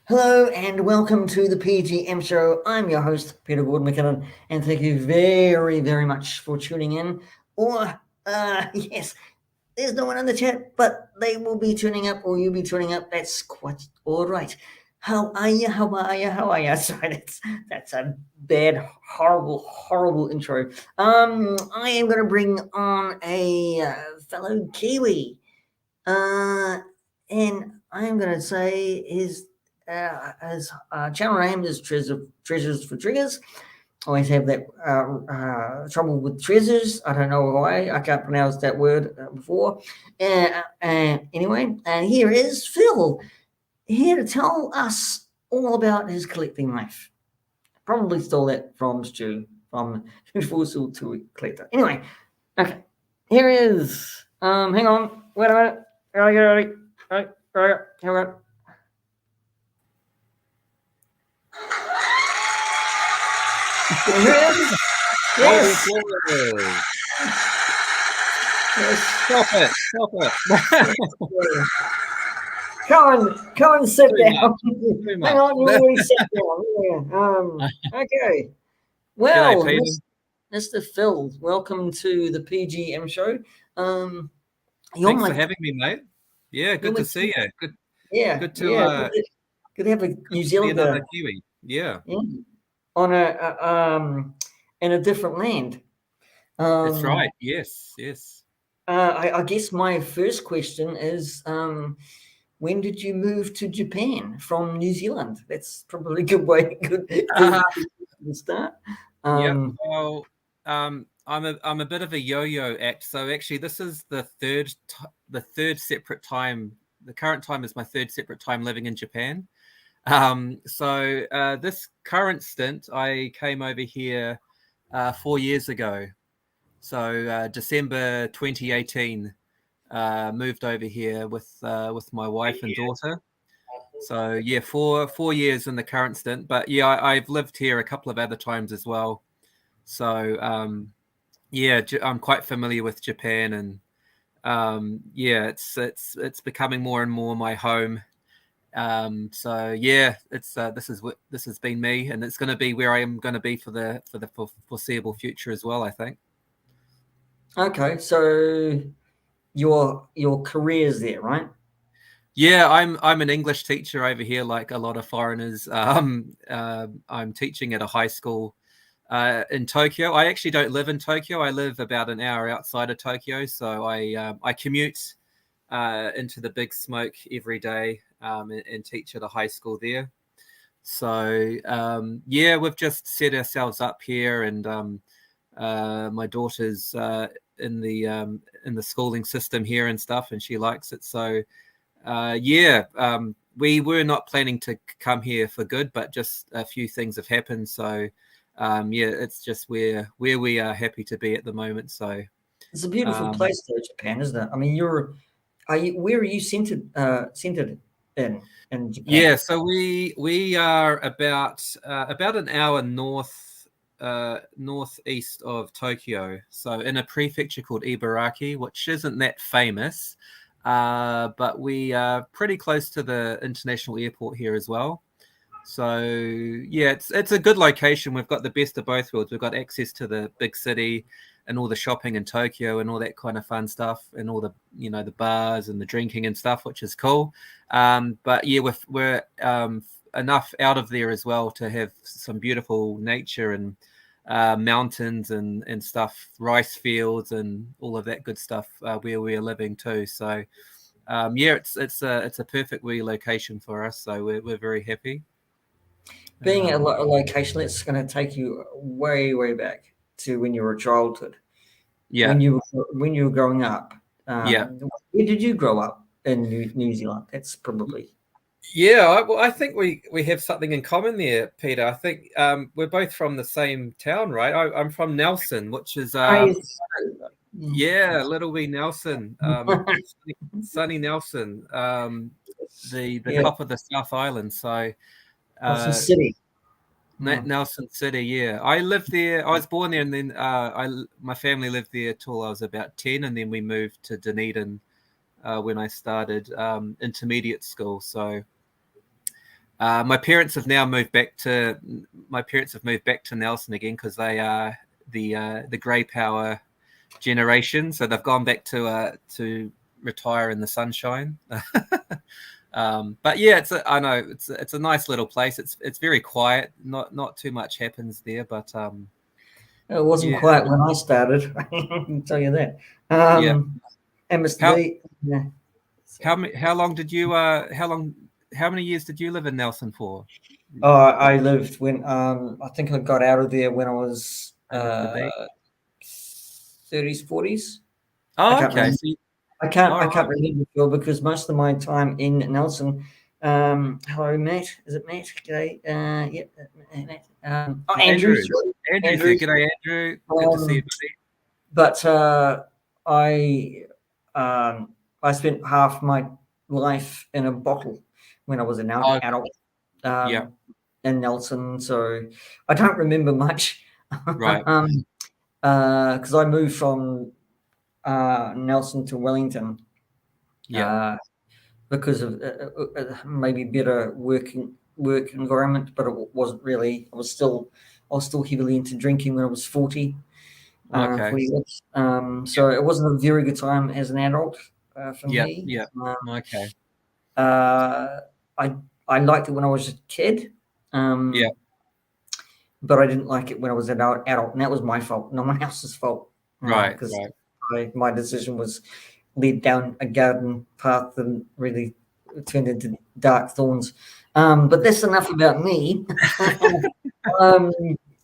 Hello and welcome to the P.G.M Show. I'm your host, Peter Gordon McKinnon, and thank you very, very much for tuning in. Yes, there's no one in the chat, but they will be tuning up, or you'll be tuning up. That's quite all right. How are you? How are you? How are you? Sorry, that's a bad, horrible intro. I am going to bring on a fellow Kiwi. And I'm going to say his as channel name is Treasures for Triggers. Always have that trouble with treasures. I don't know why. I can't pronounce that word before. Anyway, and here is Phil, here to tell us all about his collecting life. Probably stole that from Stu, from Universal to Collector. Anyway, okay, here is. Hang on, wait a minute. Ready. Here we go. Yes. Stop it. Come and sit down. Hang on, you already sat down. Okay. Well, Mr. Phil, welcome to the P.G.M Show. Thanks for having me, mate. Yeah, good to see you. Good. Yeah, good to good to have a New Zealander. Another Kiwi. Yeah. On in a different land. That's right. Yes. I guess my first question is, when did you move to Japan from New Zealand? That's probably a good way. Good start. Yeah. Well, I'm a bit of a yo-yo act. So actually, this is the third separate time. The current time is my third separate time living in Japan. So this current stint, I came over here 4 years ago. So December 2018, moved over here with my wife and daughter. So yeah, 4 years in the current stint. But yeah, I've lived here a couple of other times as well. So yeah, I'm quite familiar with Japan, and yeah, it's becoming more and more my home. So yeah, it's this has been me, and it's going to be where I am going to be for the foreseeable future as well, I think. Okay, so your career's there, right? Yeah, I'm an English teacher over here, like a lot of foreigners. I'm teaching at a high school in Tokyo. I actually don't live in Tokyo. I live about an hour outside of Tokyo, so I commute into the big smoke every day and teach at a high school there. So yeah, we've just set ourselves up here, and my daughter's in the schooling system here and stuff, and she likes it. So yeah, we were not planning to come here for good, but just a few things have happened. So yeah, it's just where we are happy to be at the moment. So it's a beautiful place, though, Japan, isn't it? I mean, where are you centered in Japan? Yeah, so we are about an hour northeast of Tokyo, so in a prefecture called Ibaraki, which isn't that famous, but we are pretty close to the international airport here as well. So yeah, it's a good location. We've got the best of both worlds. We've got access to the big city and all the shopping in Tokyo and all that kind of fun stuff, and all the the bars and the drinking and stuff, which is cool. But yeah, we're enough out of there as well to have some beautiful nature and mountains and stuff, rice fields and all of that good stuff where we're living too. So yeah, it's a perfect relocation for us. So we're very happy. Being a location that's going to take you way back to when you were a childhood. Yeah. When you were growing up. Yeah. Where did you grow up in New Zealand? That's probably. Yeah, well, I think we have something in common there, Peter. I think we're both from the same town, right? I'm from Nelson, which is yeah, Little wee Nelson, sunny Nelson, the top of the South Island. So Nelson City. Nelson City, yeah. I lived there. I was born there, and then my family lived there till I was about 10, and then we moved to Dunedin when I started intermediate school. So My parents have now moved back to Nelson again because they are the grey power generation, so they've gone back to retire in the sunshine. But yeah, I know it's a nice little place. It's very quiet. Not too much happens there, but It wasn't yeah, quiet when I started. I can tell you that. yeah. And Mr. How B, yeah. how long did you how many years did you live in Nelson for? I lived when I think I got out of there when I was Mr. B. 30s, 40s. I Oh, can't okay. remember. So I all can't right. remember Phil because most of my time in Nelson. Hello, Matt. Is it Matt? G'day. Yeah, Matt. Andrew. Andrew. Sorry. Andrew's Andrew. here. G'day, Andrew. Good to see you, Um, buddy. but I I spent half my life in a bottle when I was an Oh, adult yeah. in Nelson, so I don't remember much. Right. Because I moved from Nelson to Wellington Yeah. uh, because of maybe better work environment, but it wasn't really. I was still heavily into drinking when I was 40. Okay. 40 years. So it wasn't a very good time as an adult for Yeah. me. Yeah. Okay. Uh, I I liked it when I was a kid, Yeah. but I didn't like it when I was an adult, and that was my fault, no one else's fault, Right. because Right. my decision was lead down a garden path and really turned into dark thorns. But that's enough about me. um,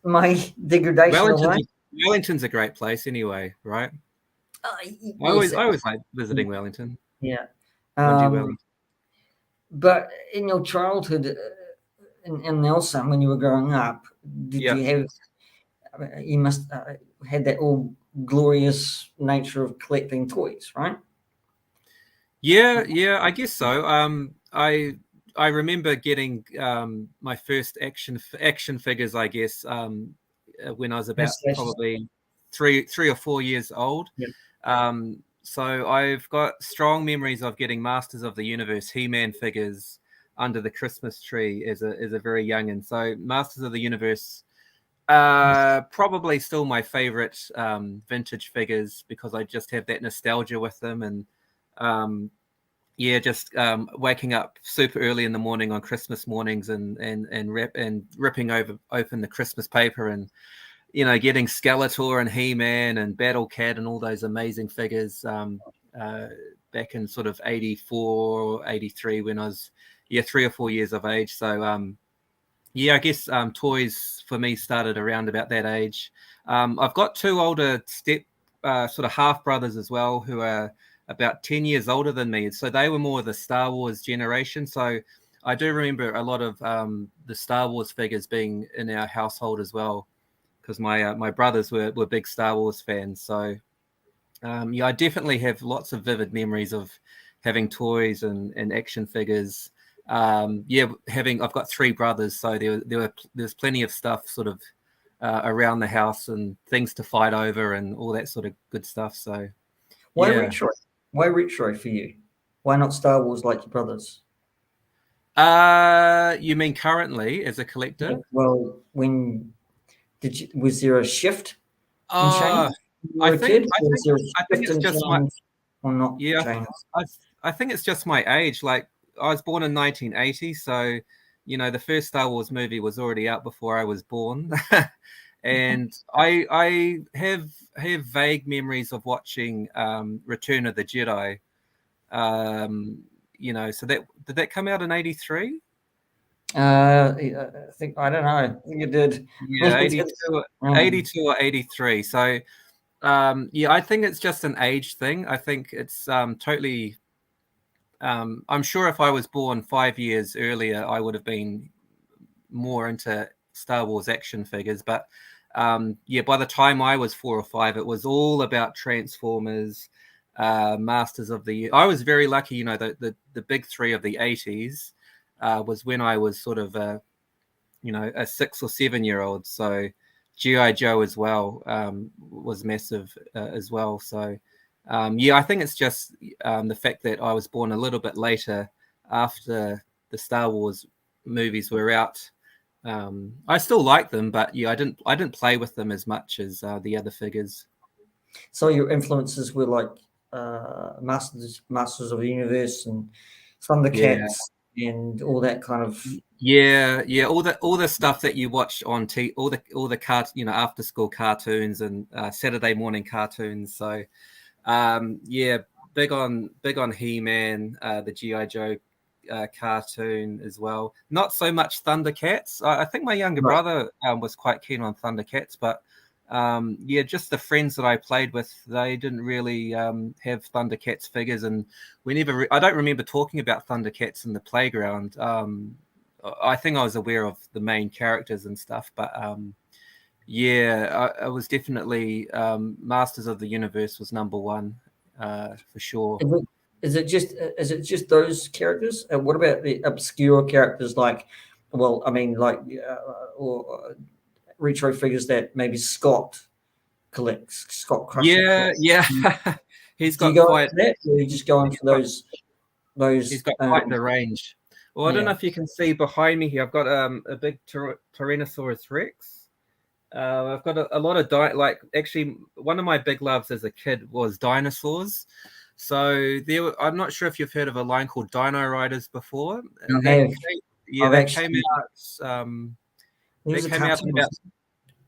my degradation of Wellington's life. a, Wellington's a great place anyway, right? Yes, I always like visiting Wellington. yeah. Mungie Um, Wellington. but in your childhood in Nelson, when you were growing up, did Yeah. you have? You must had that all glorious nature of collecting toys, right? Yeah, yeah, I guess so. I remember getting my first action figures, I guess, when I was about Yes, yes. probably three or 4 years old. Yeah. So I've got strong memories of getting Masters of the Universe He-Man figures under the Christmas tree as a very youngin. So Masters of the Universe, probably still my favorite vintage figures because I just have that nostalgia with them and. Yeah, just waking up super early in the morning on Christmas mornings and ripping open the Christmas paper and getting Skeletor and He-Man and Battle Cat and all those amazing figures uh, back in sort of 84, 83 when I was 3 or 4 years of age. So yeah, I guess toys for me started around about that age. I've got two older sort of half brothers as well who are about 10 years older than me. So they were more of the Star Wars generation. So I do remember a lot of the Star Wars figures being in our household as well, because my brothers were big Star Wars fans. So yeah, I definitely have lots of vivid memories of having toys and action figures. Yeah, I've got three brothers, so there's plenty of stuff sort of around the house and things to fight over and all that sort of good stuff. So Why yeah. retro? Why retro for you? Why not Star Wars like your brothers? You mean currently as a Yeah. collector? Well, when did you? Was there a shift in change Uh when you were a kid? Or was there a I think shift it's in just my change or not yeah. change? I I think it's just my age. Like I was born in 1980, so the first Star Wars movie was already out before I was born, and I have vague memories of watching Return of the Jedi. So that did that come out in 83? I think I don't know. I think it did. Yeah, It did. 82, Um, 82 or 83. So yeah, I think it's just an age thing. I think it's totally. I'm sure if I was born 5 years earlier, I would have been more into Star Wars action figures. But yeah, by the time I was 4 or 5, it was all about Transformers, Masters of the. I was very lucky, the big three of the 80s was when I was sort of a 6 or 7 year old. So GI Joe as well was massive as well. So yeah, I think it's just the fact that I was born a little bit later after the Star Wars movies were out. I still like them, but yeah, I didn't play with them as much as the other figures. So your influences were like Masters of the Universe and Yeah. Thundercats and all that kind of. Yeah, all the stuff that you watch on all the after school cartoons and Saturday morning cartoons. So yeah, big on He-Man, the GI Joe cartoon as well. Not so much Thundercats. I think my younger Right. brother was quite keen on Thundercats, but yeah, just the friends that I played with, they didn't really have Thundercats figures, and I don't remember talking about Thundercats in the playground. I think I was aware of the main characters and stuff, but yeah, I was definitely Masters of the Universe was number one for sure. Is it just those characters? And what about the obscure characters like, well, I mean, like or retro figures that maybe Scott collects, Scott Crusher Yeah, collects? yeah. He's Do you got go quite into that, or are you just going for he's those? got quite the range. Well, I don't know Yeah. if you can see behind me here. I've got a big Tyrannosaurus Rex. I've got a lot of actually one of my big loves as a kid was dinosaurs. So I'm not sure if you've heard of a line called Dino Riders before. I have. Yeah, I've that came actually. out. It was That a came out in cartoon. about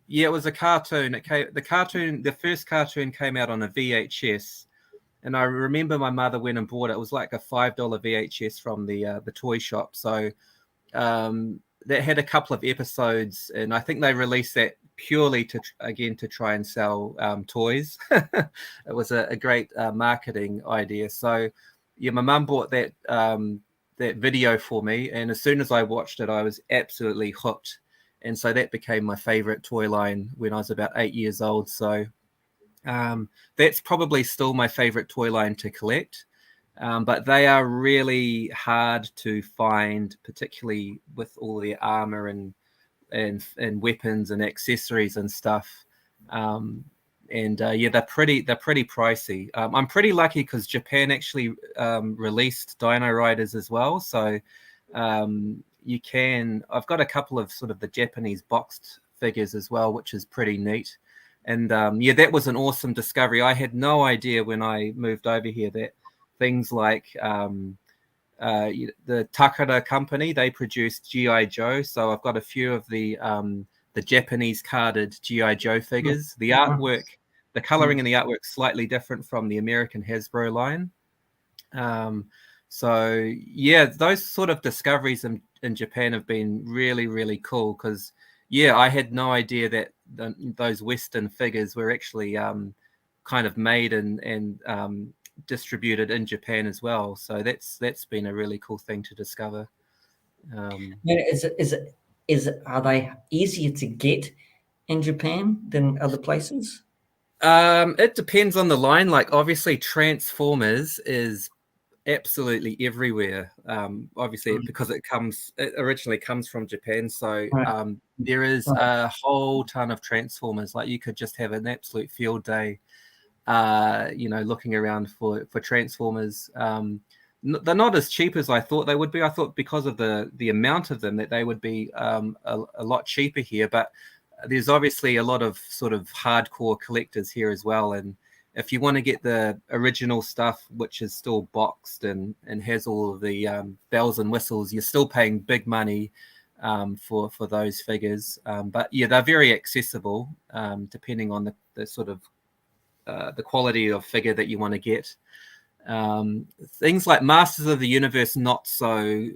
Yeah, it was a cartoon. The first cartoon came out on a VHS, and I remember my mother went and bought it. It was like a $5 VHS from the toy shop. So that had a couple of episodes, and I think they released that purely to try and sell toys. It was a great marketing idea. So yeah, my mum bought that video for me, and as soon as I watched it, I was absolutely hooked. And so that became my favorite toy line when I was about 8 years old. So that's probably still my favorite toy line to collect. But they are really hard to find, particularly with all the armor and weapons and accessories and stuff. Yeah, they're pretty pricey. I'm pretty lucky because Japan actually released Dino Riders as well. So I've got a couple of sort of the Japanese boxed figures as well, which is pretty neat. And yeah, that was an awesome discovery. I had no idea when I moved over here that things like the Takara company, they produced GI Joe. So I've got a few of the Japanese carded GI Joe figures. The artwork, the coloring and the artwork slightly different from the American Hasbro line. So yeah, those sort of discoveries in Japan have been really, really cool because yeah, I had no idea that those Western figures were actually kind of made and distributed in Japan as well. So that's been a really cool thing to discover. Are they easier to get in Japan than other places? It depends on the line. Like obviously Transformers is absolutely everywhere. Obviously because it originally comes from Japan. So there is a whole ton of Transformers. Like you could just have an absolute field day looking around for Transformers. They're not as cheap as I thought they would be. I thought because of the amount of them that they would be a lot cheaper here, but there's obviously a lot of sort of hardcore collectors here as well. And if you want to get the original stuff, which is still boxed and has all of the bells and whistles, you're still paying big money for those figures. But yeah, they're very accessible depending on the sort of the quality of figure that you want to get. Things like Masters of the Universe not so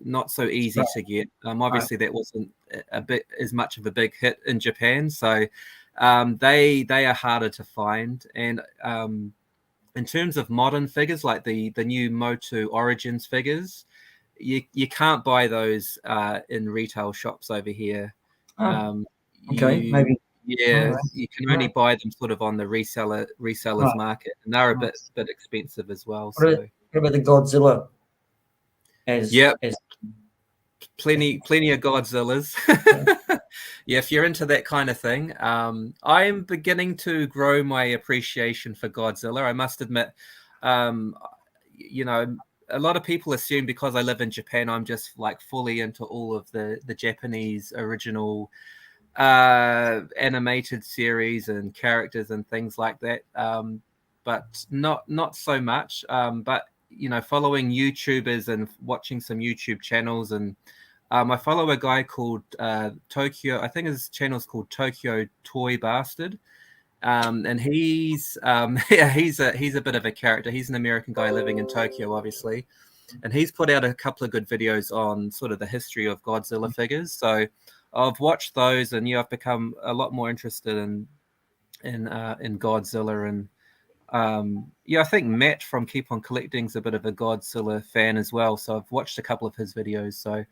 easy to get. Obviously that wasn't a bit as much of a big hit in Japan, so they are harder to find. And in terms of modern figures like the new Motu Origins figures, you can't buy those in retail shops over here. Okay, maybe. Yeah, you can only buy them sort of on the resellers market, and they're a bit expensive as well. What about the Godzilla? Plenty of Godzillas. Yeah, if you're into that kind of thing, I'm beginning to grow my appreciation for Godzilla. I must admit, a lot of people assume because I live in Japan, I'm just like fully into all of the Japanese original animated series and characters and things like that. But not so much. But following YouTubers and watching some YouTube channels, and I follow a guy called Tokyo. I think his channel's called Tokyo Toy Bastard. And he's yeah, he's a bit of a character. He's an American guy living in Tokyo, obviously, and he's put out a couple of good videos on sort of the history of Godzilla figures. So I've watched those, and I've become a lot more interested in Godzilla. And I think Matt from Keep On Collecting's a bit of a Godzilla fan as well. So I've watched a couple of his videos. So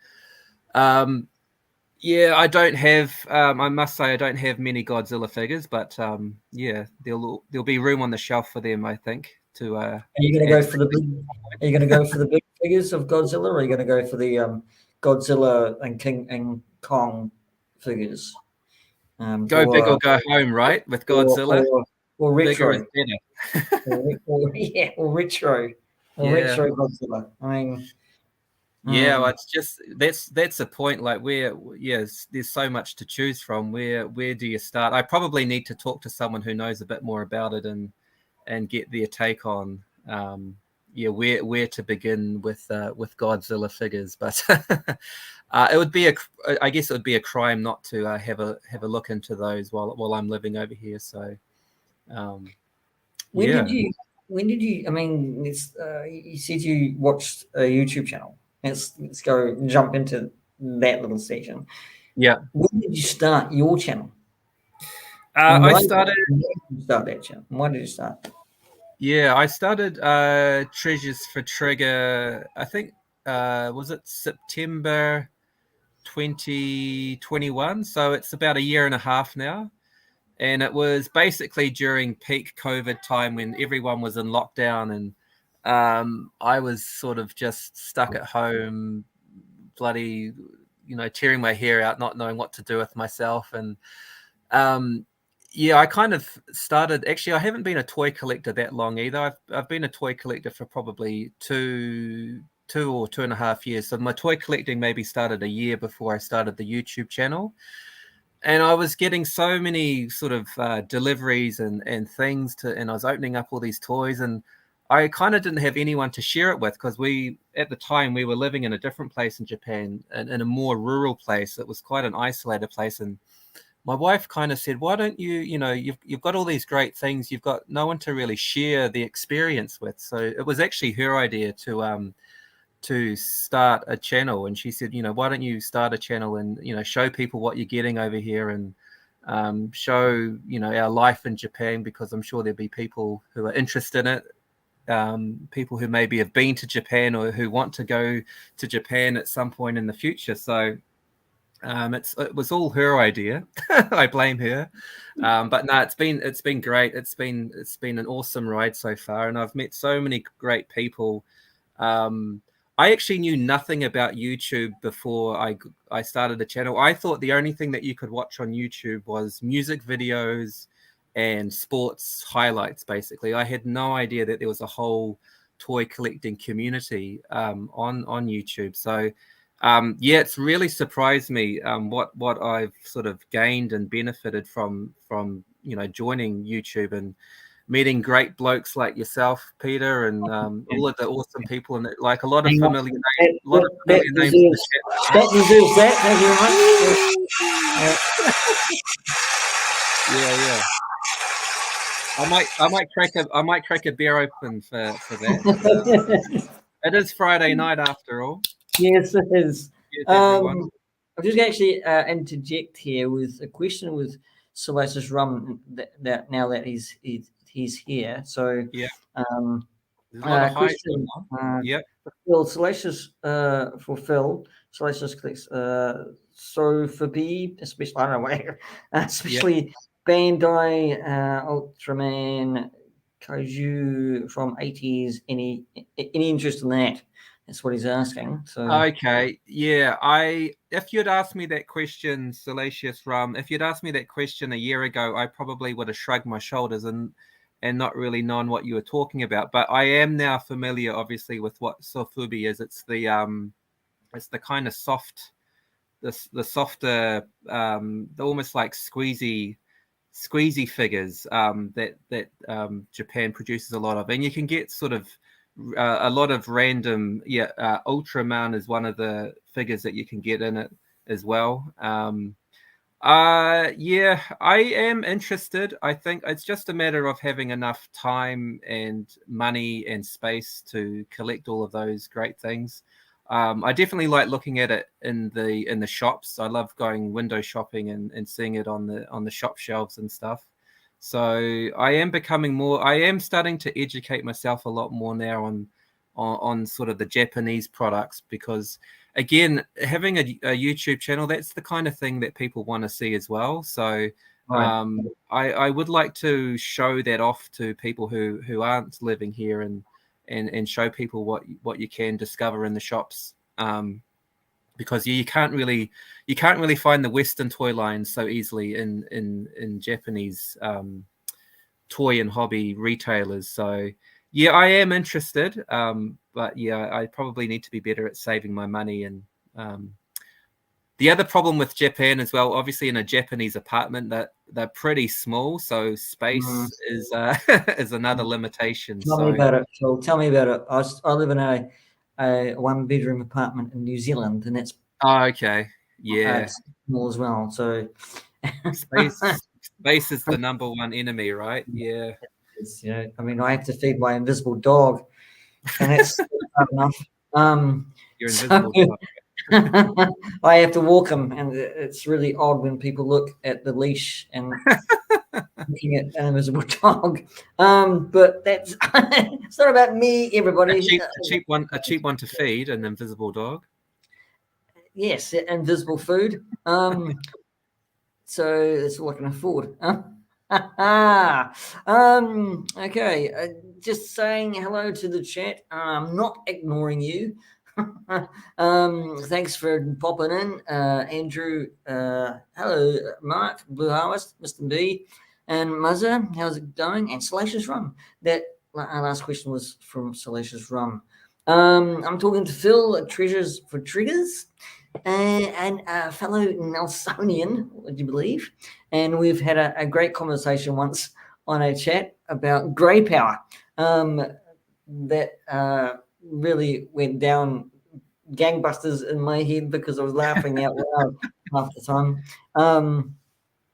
yeah, I don't have. I must say, I don't have many Godzilla figures, but yeah, there'll be room on the shelf for them, I think. Are you going to go for the big? Are you going to go for the big figures of Godzilla, or are you going to go for the Godzilla and King and Kong figures? Go big or go home, right? With Godzilla, or retro, bigger is better. or retro, retro Godzilla. I mean. Yeah, well, it's just that's the point. Like, there's so much to choose from. Where do you start? I probably need to talk to someone who knows a bit more about it and get their take on where to begin with Godzilla figures. But it would be I guess it would be a crime not to have a look into those while I'm living over here. So when did you? I mean, you said you watched a YouTube channel. Let's jump into that little section. Yeah. When did you start your channel? I started. Why did you start that channel? Why did you start? Yeah, I started Treasures for Trigger. I think was it September 2021? So it's about a year and a half now. And it was basically during peak COVID time when everyone was in lockdown, and I was sort of just stuck at home, bloody, tearing my hair out, not knowing what to do with myself. And I kind of started. Actually, I haven't been a toy collector that long either. I've been a toy collector for probably two or 2.5 years. So my toy collecting maybe started a year before I started the YouTube channel. And I was getting so many sort of deliveries and things and I was opening up all these toys, and I kind of didn't have anyone to share it with, because at the time we were living in a different place in Japan, and in a more rural place. It was quite an isolated place. And my wife kind of said, why don't you've got all these great things, you've got no one to really share the experience with. So it was actually her idea to start a channel. And she said, why don't you start a channel and show people what you're getting over here, and show our life in Japan, because I'm sure there'll be people who are interested in it, people who maybe have been to Japan or who want to go to Japan at some point in the future. So it was all her idea. I blame her. But no, it's been great. It's been an awesome ride so far, and I've met so many great people. I actually knew nothing about YouTube before I started the channel. I thought the only thing that you could watch on YouTube was music videos and sports highlights, basically. I had no idea that there was a whole toy collecting community on YouTube. So it's really surprised me what I've sort of gained and benefited from joining YouTube and meeting great blokes like yourself, Peter, and all of the awesome people, and like a lot of familiar names. That deserves that. Yeah. I might crack a beer open for that. It is Friday night after all. Yes, it is. Yes, everyone. I'll just actually interject here with a question with Salacious Rum that now that he's here. So yeah, there's a lot of question. For Phil, Salacious for Phil, Salacious clicks. So for B, especially I don't know where, especially Bandai, Ultraman, Kaiju from 80s. Any interest in that? That's what he's asking. So okay, yeah. If you'd asked me that question, Salacious Rum, if you'd asked me that question a year ago, I probably would have shrugged my shoulders, and and not really knowing what you were talking about. But I am now familiar, obviously, with what sofubi is. It's the kind of soft, the softer, almost like squeezy figures that Japan produces a lot of, and you can get sort of a lot of random. Ultraman is one of the figures that you can get in it as well. Yeah, I am interested. I think it's just a matter of having enough time and money and space to collect all of those great things. I definitely like looking at it in the shops. I love going window shopping and seeing it on the shop shelves and stuff. So I am starting to educate myself a lot more now on sort of the Japanese products, because again, having a YouTube channel, that's the kind of thing that people want to see as well. So Right. I would like to show that off to people who aren't living here, and show people what you can discover in the shops. Because you can't really find the Western toy lines so easily in Japanese toy and hobby retailers. So yeah, I am interested, but yeah, I probably need to be better at saving my money. And the other problem with Japan as well, obviously in a Japanese apartment, that they're pretty small, so space is is another limitation. Tell me about it, Phil. Tell me about it. I live in a one-bedroom apartment in New Zealand, and it's Okay, yeah, small as well. So space is the number one enemy, right? Yeah, I mean, I have to feed my invisible dog, and it's hard enough. you're So invisible. I have to walk him, and it's really odd when people look at the leash and looking at an invisible dog. But that's it's not about me, everybody. A cheap one to feed, an invisible dog. Yes, invisible food. So it's all I can afford. Okay, just saying hello to the chat. I'm not ignoring you. Thanks for popping in, Andrew. Hello, Mark, Blue Harvest, Mr. B, and Muzza. How's it going? And Salacious Rum. That our last question was from Salacious Rum. I'm talking to Phil at Treasures for Triggers, and a fellow Nelsonian, would you believe? And we've had a great conversation once on a chat about grey power. That really went down gangbusters in my head because I was laughing out loud half the time.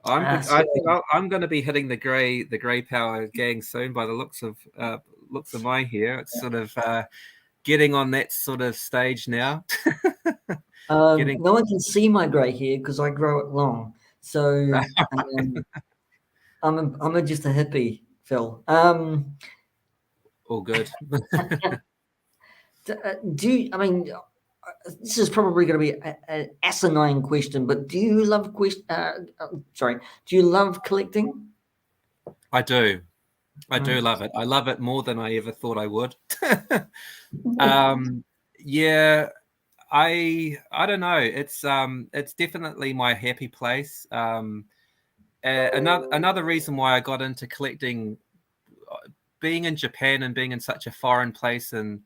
I think I'm going to be hitting the grey power gang soon by the looks of my hair. It's sort of getting on that sort of stage now. No one can see my grey hair because I grow it long. So I'm just a hippie, Phil. All good. Do you, I mean, this is probably going to be an asinine question, but do you love do you love collecting? I do love it. I love it more than I ever thought I would. Yeah, I don't know. It's definitely my happy place. Another reason why I got into collecting, being in Japan and being in such a foreign place, and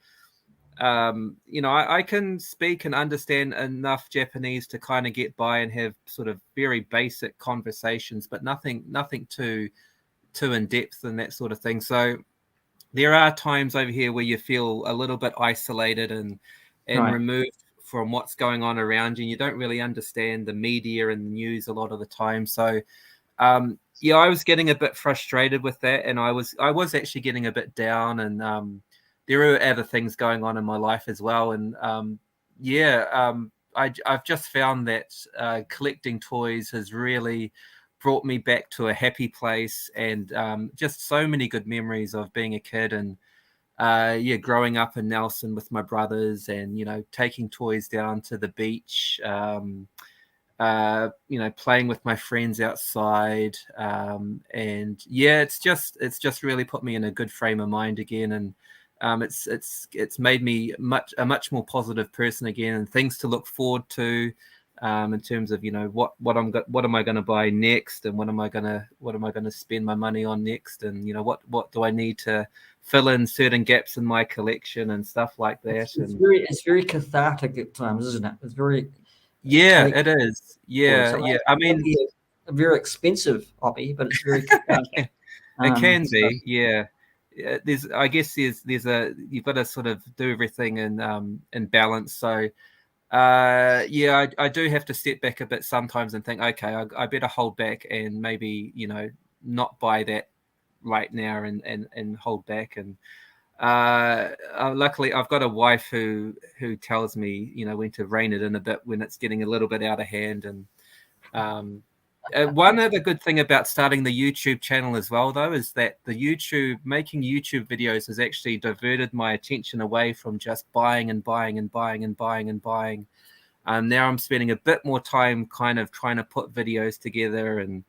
I can speak and understand enough Japanese to kind of get by and have sort of very basic conversations, but nothing too in depth and that sort of thing. So there are times over here where you feel a little bit isolated and Right. removed from what's going on around you. And you don't really understand the media and the news a lot of the time. So yeah, I was getting a bit frustrated with that, and I was actually getting a bit down, and there are other things going on in my life as well. And I've just found that collecting toys has really brought me back to a happy place, and just so many good memories of being a kid, and growing up in Nelson with my brothers, and taking toys down to the beach, playing with my friends outside, and yeah, it's just really put me in a good frame of mind again, and it's made me a much more positive person again, and things to look forward to. in terms of, you know, what am I going to buy next, and what am I going to spend my money on next, and, you know, what do I need to fill in certain gaps in my collection and stuff like that. It's very cathartic at times, isn't it? It's very It is. So I mean, a very expensive hobby, but it's very cathartic. It can be, yeah. I guess you've got to sort of do everything in balance. So I do have to step back a bit sometimes and think, okay, I better hold back and maybe, you know, not buy that right now and hold back. And luckily I've got a wife who tells me, you know, when to rein it in a bit when it's getting a little bit out of hand. And one other good thing about starting the YouTube channel as well, though, is that making YouTube videos has actually diverted my attention away from just buying and buying and buying and buying and buying. Now I'm spending a bit more time kind of trying to put videos together and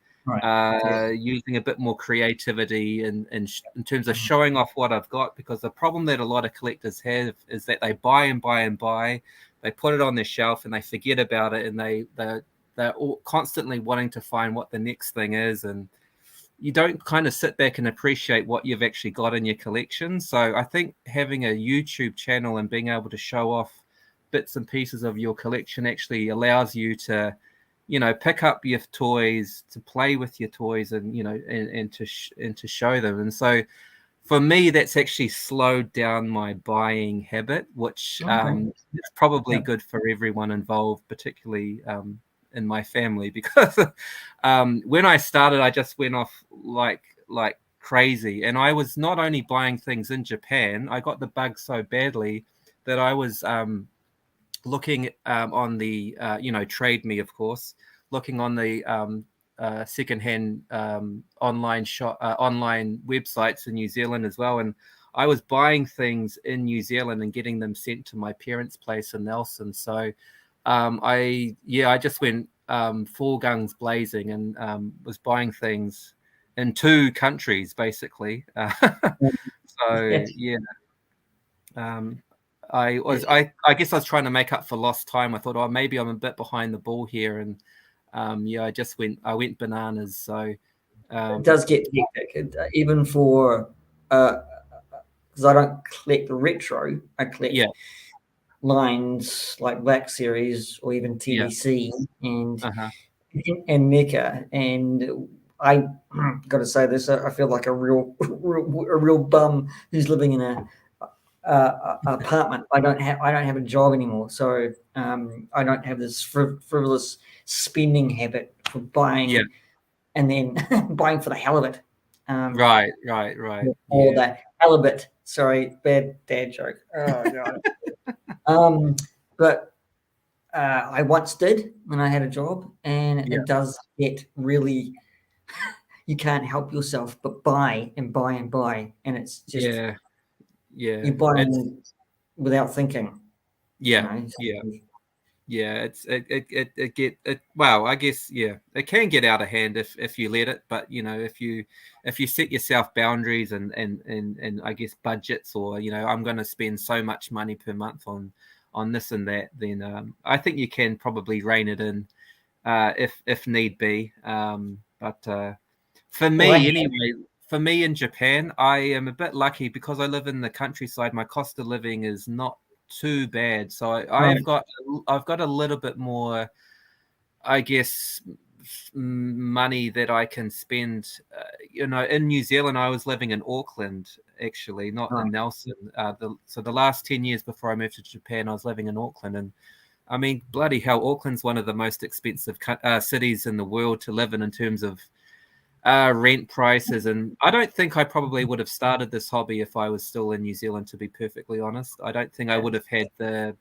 using a bit more creativity in terms of showing off what I've got, because the problem that a lot of collectors have is that they buy and buy and buy, they put it on their shelf and they forget about it, and they're all constantly wanting to find what the next thing is, and you don't kind of sit back and appreciate what you've actually got in your collection. So I think having a YouTube channel and being able to show off bits and pieces of your collection actually allows you to, you know, pick up your toys, to play with your toys, and, you know, and to show them. And so for me, that's actually slowed down my buying habit, which is probably good for everyone involved, particularly in my family, because when I started, I just went off like crazy, and I was not only buying things in Japan. I got the bug so badly that I was looking on the Trade Me, of course, looking on the secondhand online websites in New Zealand as well, and I was buying things in New Zealand and getting them sent to my parents' place in Nelson. So I just went full guns blazing and was buying things in 2 countries basically. So yeah, I guess I was trying to make up for lost time. I thought, oh, maybe I'm a bit behind the ball here, and I went bananas. So it does get hectic, even for because I don't collect retro. I collect lines like Black Series or even TBC and Mecca. And I got to say this: I feel like a real bum who's living in a apartment. I don't have a job anymore, so I don't have this frivolous spending habit for buying and then buying for the hell of it. Right. Or the halibut. Sorry, bad dad joke. Oh god. But I once did when I had a job, and it does get really. You can't help yourself but buy and buy and buy, and it's just you're buying without thinking. Well, I guess it can get out of hand if you let it, but you know, if you set yourself boundaries and I guess budgets, or, you know, I'm going to spend so much money per month on this and that, then I think you can probably rein it in if need be. But for me anyway, for me in Japan, I am a bit lucky because I live in the countryside. My cost of living is not too bad, so I've got a little bit more, I guess, money that I can spend. You know, in New Zealand, I was living in Auckland, actually, not in Nelson. So the last 10 years before I moved to Japan, I was living in Auckland, and I mean, bloody hell, Auckland's one of the most expensive cities in the world to live in terms of rent prices. And I don't think I probably would have started this hobby if I was still in New Zealand, to be perfectly honest. I don't think I would have had the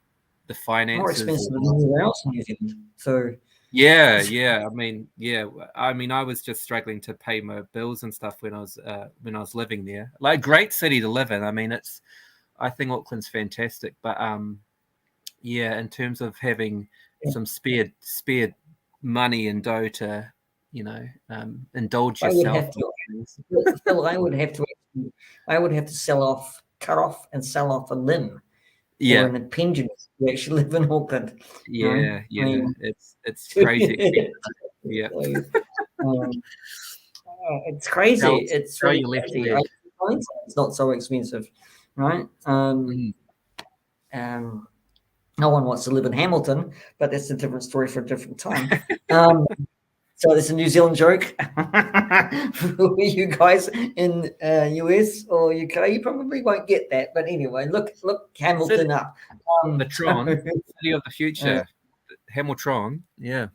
finances. More expensive than anywhere else in New Zealand. So I mean, I was just struggling to pay my bills and stuff when I was living there. Like, great city to live in. I mean, I think Auckland's fantastic, but in terms of having some spared money and dough to, you know, indulge yourself. I would have to cut off and sell off a limb or Yeah, an pensioners who actually live in Auckland. You know? yeah, I yeah. mean, It's crazy expensive. Yeah. um, it's crazy. It's Sell really your left crazy. leg. Find it's not so expensive, right? Mhm. No one wants to live in Hamilton, but that's a different story for a different time. Um, so there's a New Zealand joke for you guys in US or UK. You probably won't get that, but anyway, look City, Hamilton up. the Tron, City of the Uh, Future, Hamiltron. Yeah.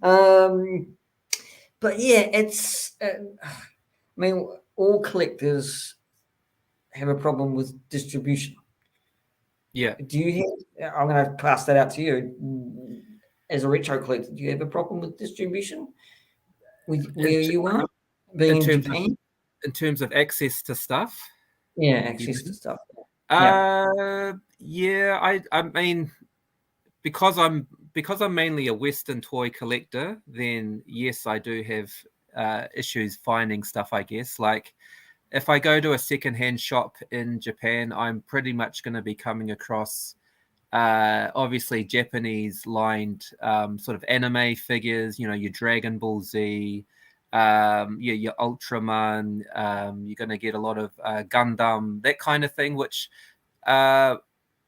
um, but yeah, it's. I mean, all collectors have a problem with distribution. Yeah. Do you have, I'm going to pass that out to you. As a retro collector, do you have a problem with distribution In, where you are? in Being in terms of Japan? access to stuff. Yeah, You access to mean? stuff. Yeah. Yeah. I mean, because I'm mainly a Western toy collector, then yes, I do have issues finding stuff. I guess like if I go to a secondhand shop in Japan, I'm pretty much going to be coming across obviously Japanese lined sort of anime figures, you know, your Dragon Ball Z, your Ultraman, you're going to get a lot of Gundam, that kind of thing, which, uh,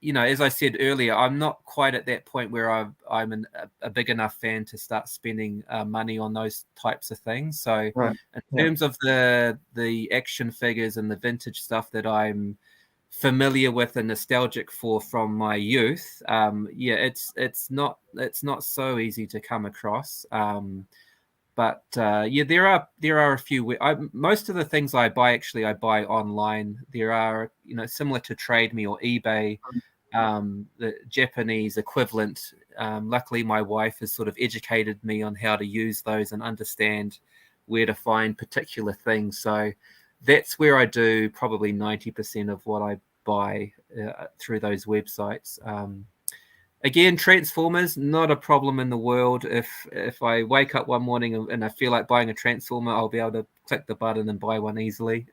you know, as I said earlier, I'm not quite at that point where I'm a big enough fan to start spending money on those types of things. So Right. in Yeah. terms of the action figures and the vintage stuff that I'm familiar with and nostalgic for from my youth, yeah, it's not so easy to come across. But yeah, there are a few. Most of the things I buy actually I buy online. There are, you know, similar to Trade Me or eBay, the Japanese equivalent. Luckily, my wife has sort of educated me on how to use those and understand where to find particular things. So that's where I do probably 90% of what I buy through those websites. Again, Transformers, not a problem in the world. If I wake up one morning and I feel like buying a Transformer, I'll be able to click the button and buy one easily.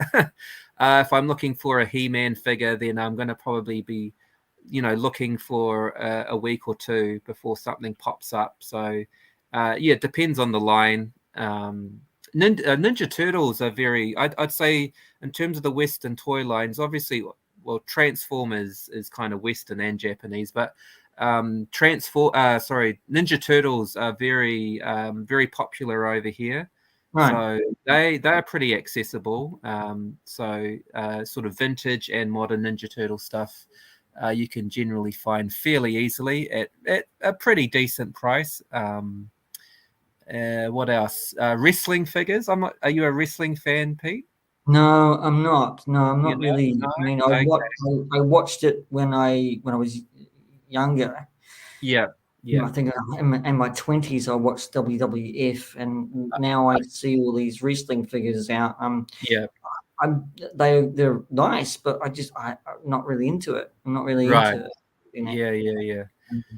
If I'm looking for a He-Man figure, then I'm going to probably be, you know, looking for a week or two before something pops up. So, yeah, it depends on the line. Ninja Turtles are very, I'd say, in terms of the Western toy lines, obviously, well, Transformers is kind of Western and Japanese, but Ninja Turtles are very very popular over here. Right. So they are pretty accessible. So sort of vintage and modern Ninja Turtle stuff you can generally find fairly easily at a pretty decent price. What else? Wrestling figures. I'm not. Are you a wrestling fan, Pete? No, I'm not. No, I'm You not know? really. No. I mean, Okay. I watched it when I was younger. Yeah. Yeah. I think in my 20s, I watched WWF, and now I see all these wrestling figures out. Yeah. They're nice, but I'm not really into it. I'm not really Right. into it. You know? Yeah.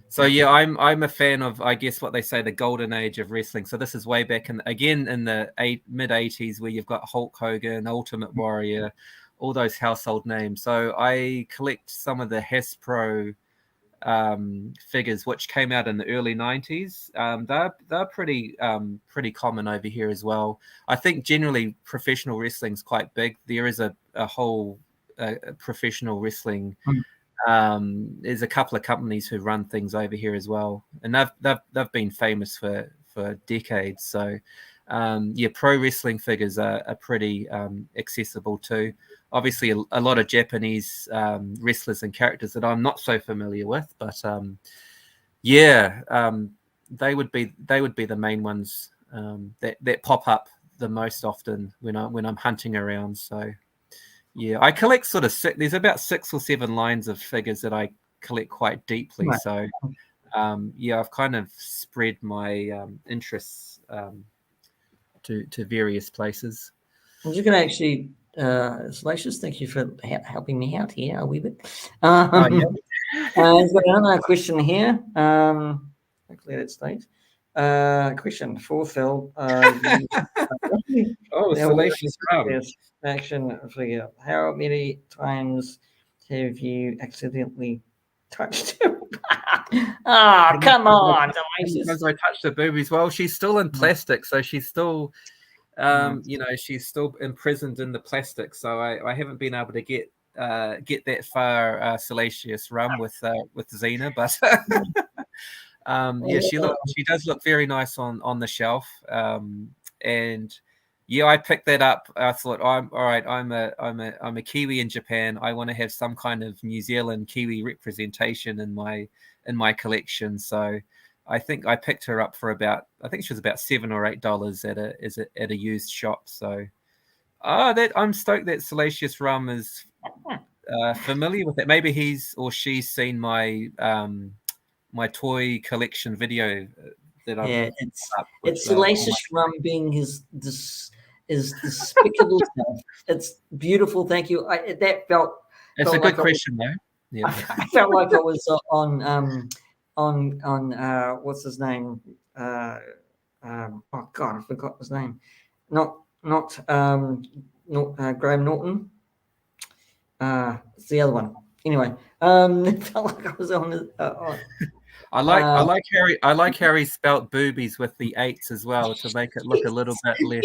So yeah, I'm a fan of, I guess, what they say, the golden age of wrestling. So this is way back in the mid 80s, where you've got Hulk Hogan, Ultimate Warrior, all those household names. So I collect some of the Hasbro figures which came out in the early 90s. They're pretty common over here as well. I think generally professional wrestling's quite big. There is a whole professional wrestling. There's a couple of companies who run things over here as well, and they've been famous for decades. So yeah, pro wrestling figures are pretty accessible too. Obviously, a lot of Japanese wrestlers and characters that I'm not so familiar with, but yeah, they would be the main ones that pop up the most often when I'm hunting around. So yeah, I collect sort of there's about 6 or 7 lines of figures that I collect quite deeply. Right. So yeah, I've kind of spread my interests to various places. I'm just going to actually, Salacious, thank you for helping me out here a wee bit. Oh, yeah. I've got another question here. Hopefully that stays. Question for Phil. Oh, Now, Salacious Rum. yes, action figure. How many times Have you accidentally touched him? Oh, come on, Delicious. Sometimes I touch the boobies. Well, she's still in plastic, so she's still, she's still imprisoned in the plastic. So I haven't been able to get that far, Salacious Rum with Xena, but she does look very nice on the shelf. And yeah, I picked that up. I thought, I'm all right. I'm a Kiwi in Japan. I want to have some kind of New Zealand Kiwi representation in my collection. So I think I picked her up for I think she was about $7 or $8 at a used shop. So I'm stoked that Salacious Rum is familiar with it. Maybe he's or she's seen my my toy collection video that I've it's Salacious Rum being his despicable self. It's beautiful. Thank you. That felt. It's a good question, though. Yeah, I felt like I was on what's his name? Oh God, I forgot his name. Not Graham Norton. It's the other one. Anyway, it felt like I was on. I like Harry spelt boobies with the 8s as well to make it look a little bit less.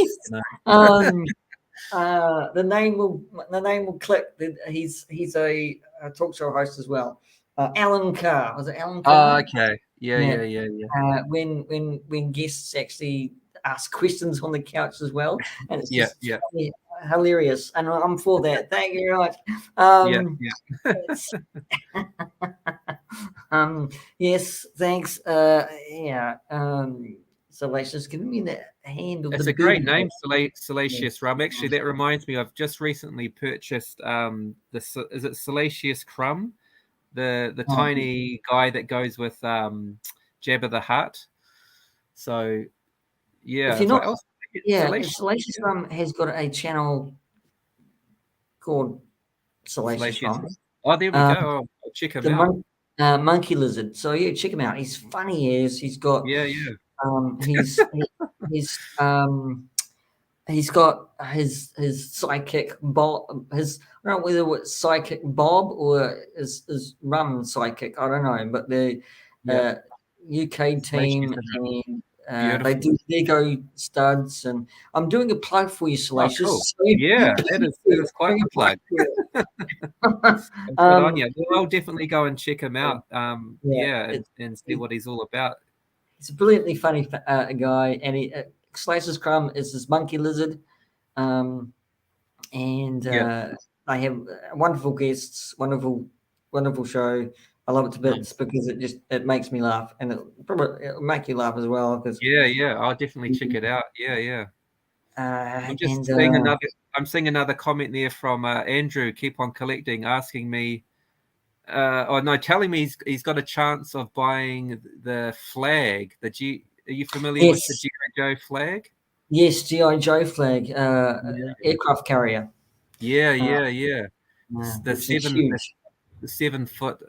The name will click. He's a talk show host as well. Alan Carr, was it Alan Carr? Oh, okay. Yeah. When guests actually ask questions on the couch as well, and it's just funny, hilarious, and I'm for that. Thank you very much. Yes, thanks. Salacious, giving me the hand of it's a great name, Salacious Rum. Actually, that reminds me, I've just recently purchased is it Salacious Crumb, the tiny guy that goes with Jabba the Hutt. So yeah, if you're not, Salacious Rum has got a channel called Salacious Rum. Oh, there we go. I'll check him out. Monkey Lizard. So yeah, check him out. He's funny as he's got. He's got his sidekick Bob. I don't know whether it's sidekick Bob or is Rum sidekick. I don't know, but the UK team and they do Lego studs, and I'm doing a plug for you, Salacious. Oh, cool. That is quite a plug. I'll definitely go and check him out. And see what he's all about. He's a brilliantly funny guy, and Salacious Crumb is this monkey lizard, and they have wonderful guests, wonderful show. I love it to bits because it makes me laugh, and it'll make you laugh as well. Cause, I'll definitely check it out. I'm just seeing another comment there from Andrew. Keep on collecting, asking me. Telling me he's got a chance of buying the flag. Are you familiar with the G.I. Joe flag? Yes, G.I. Joe flag, aircraft carrier. Yeah. The 7 foot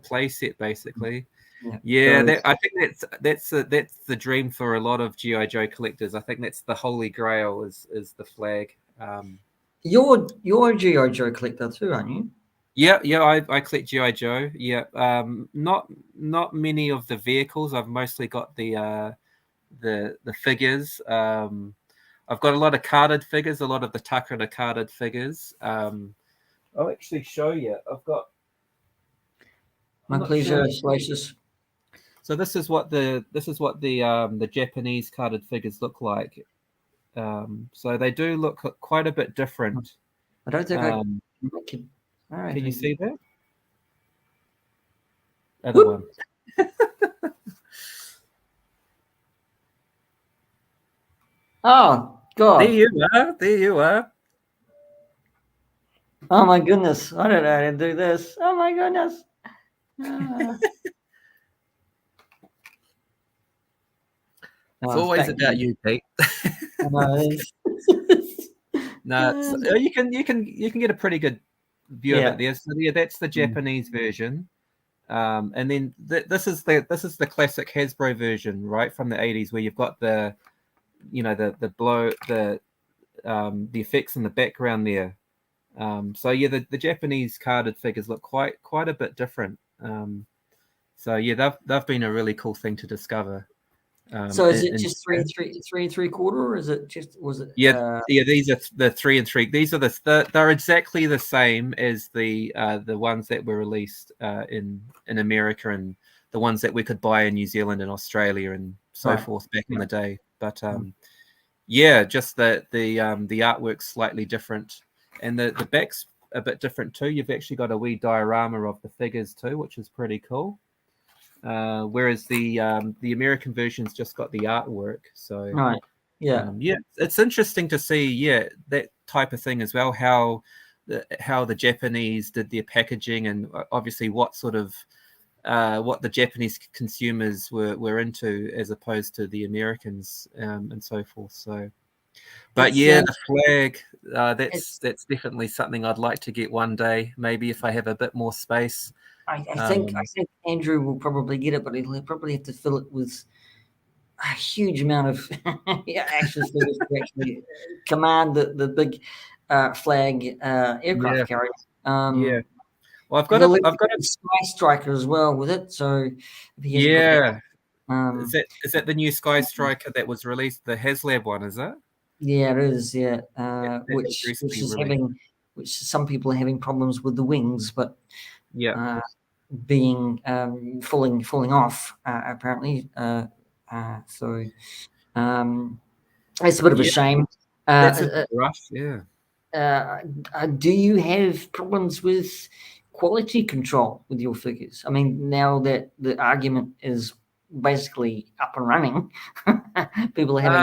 play set, basically. I think that's the dream for a lot of G.I. Joe collectors. I think that's the holy grail is the flag. You're a G.I. Joe collector too, aren't you? Yeah, I collect G.I. Joe. Yeah, not many of the vehicles. I've mostly got the figures. I've got a lot of carded figures, a lot of the Takara carded figures. I'll actually show you. I've got. My pleasure, Salacious. So this is what the Japanese carded figures look like. So they do look quite a bit different. I don't think I can. All right, can you see that? Other one. Oh God! There you are. Oh my goodness! I don't know how to do this. Oh my goodness! It's always about you, Pete. No, you can get a pretty good view of it there. So that's the Japanese version, and then this is the classic Hasbro version, right, from the 80s, where you've got the effects in the background there. So yeah, the Japanese carded figures look quite a bit different. So yeah, they've been a really cool thing to discover. So is it In just three Japan. and three, 3 3/4, or is it just was it? Yeah, yeah. These are the 3 and 3. These are they're exactly the same as the ones that were released in America, and the ones that we could buy in New Zealand and Australia and so Right. forth back in the day. But Mm. yeah, just the artwork's slightly different, and the back's a bit different too. You've actually got a wee diorama of the figures too, which is pretty cool. Whereas the American version's just got the artwork. So Right. Yeah. yeah, it's interesting to see, yeah, that type of thing as well. How the Japanese did their packaging, and obviously what sort of what the Japanese consumers were into as opposed to the Americans, and so forth. So, but It's yeah, the flag, it's that's definitely something I'd like to get one day, maybe if I have a bit more space. I think Andrew will probably get it, but he'll probably have to fill it with a huge amount of action figures to actually command the big flag Yeah, aircraft carrier. yeah. Well, He'll have I've got a, the Sky Striker as well with it. So if he hasn't got that, yeah. um, Is that the new Sky Striker that was released, the HasLab one? Is it? yeah, it is. Yeah, That was which recently is released. having which some people are having problems with the wings, but Yeah, uh, being falling off apparently. So it's a bit of a yeah. shame. That's a Uh, bit rough. Yeah. uh, do you have problems with quality control with your figures? I mean, now that the argument is basically up and running, people are having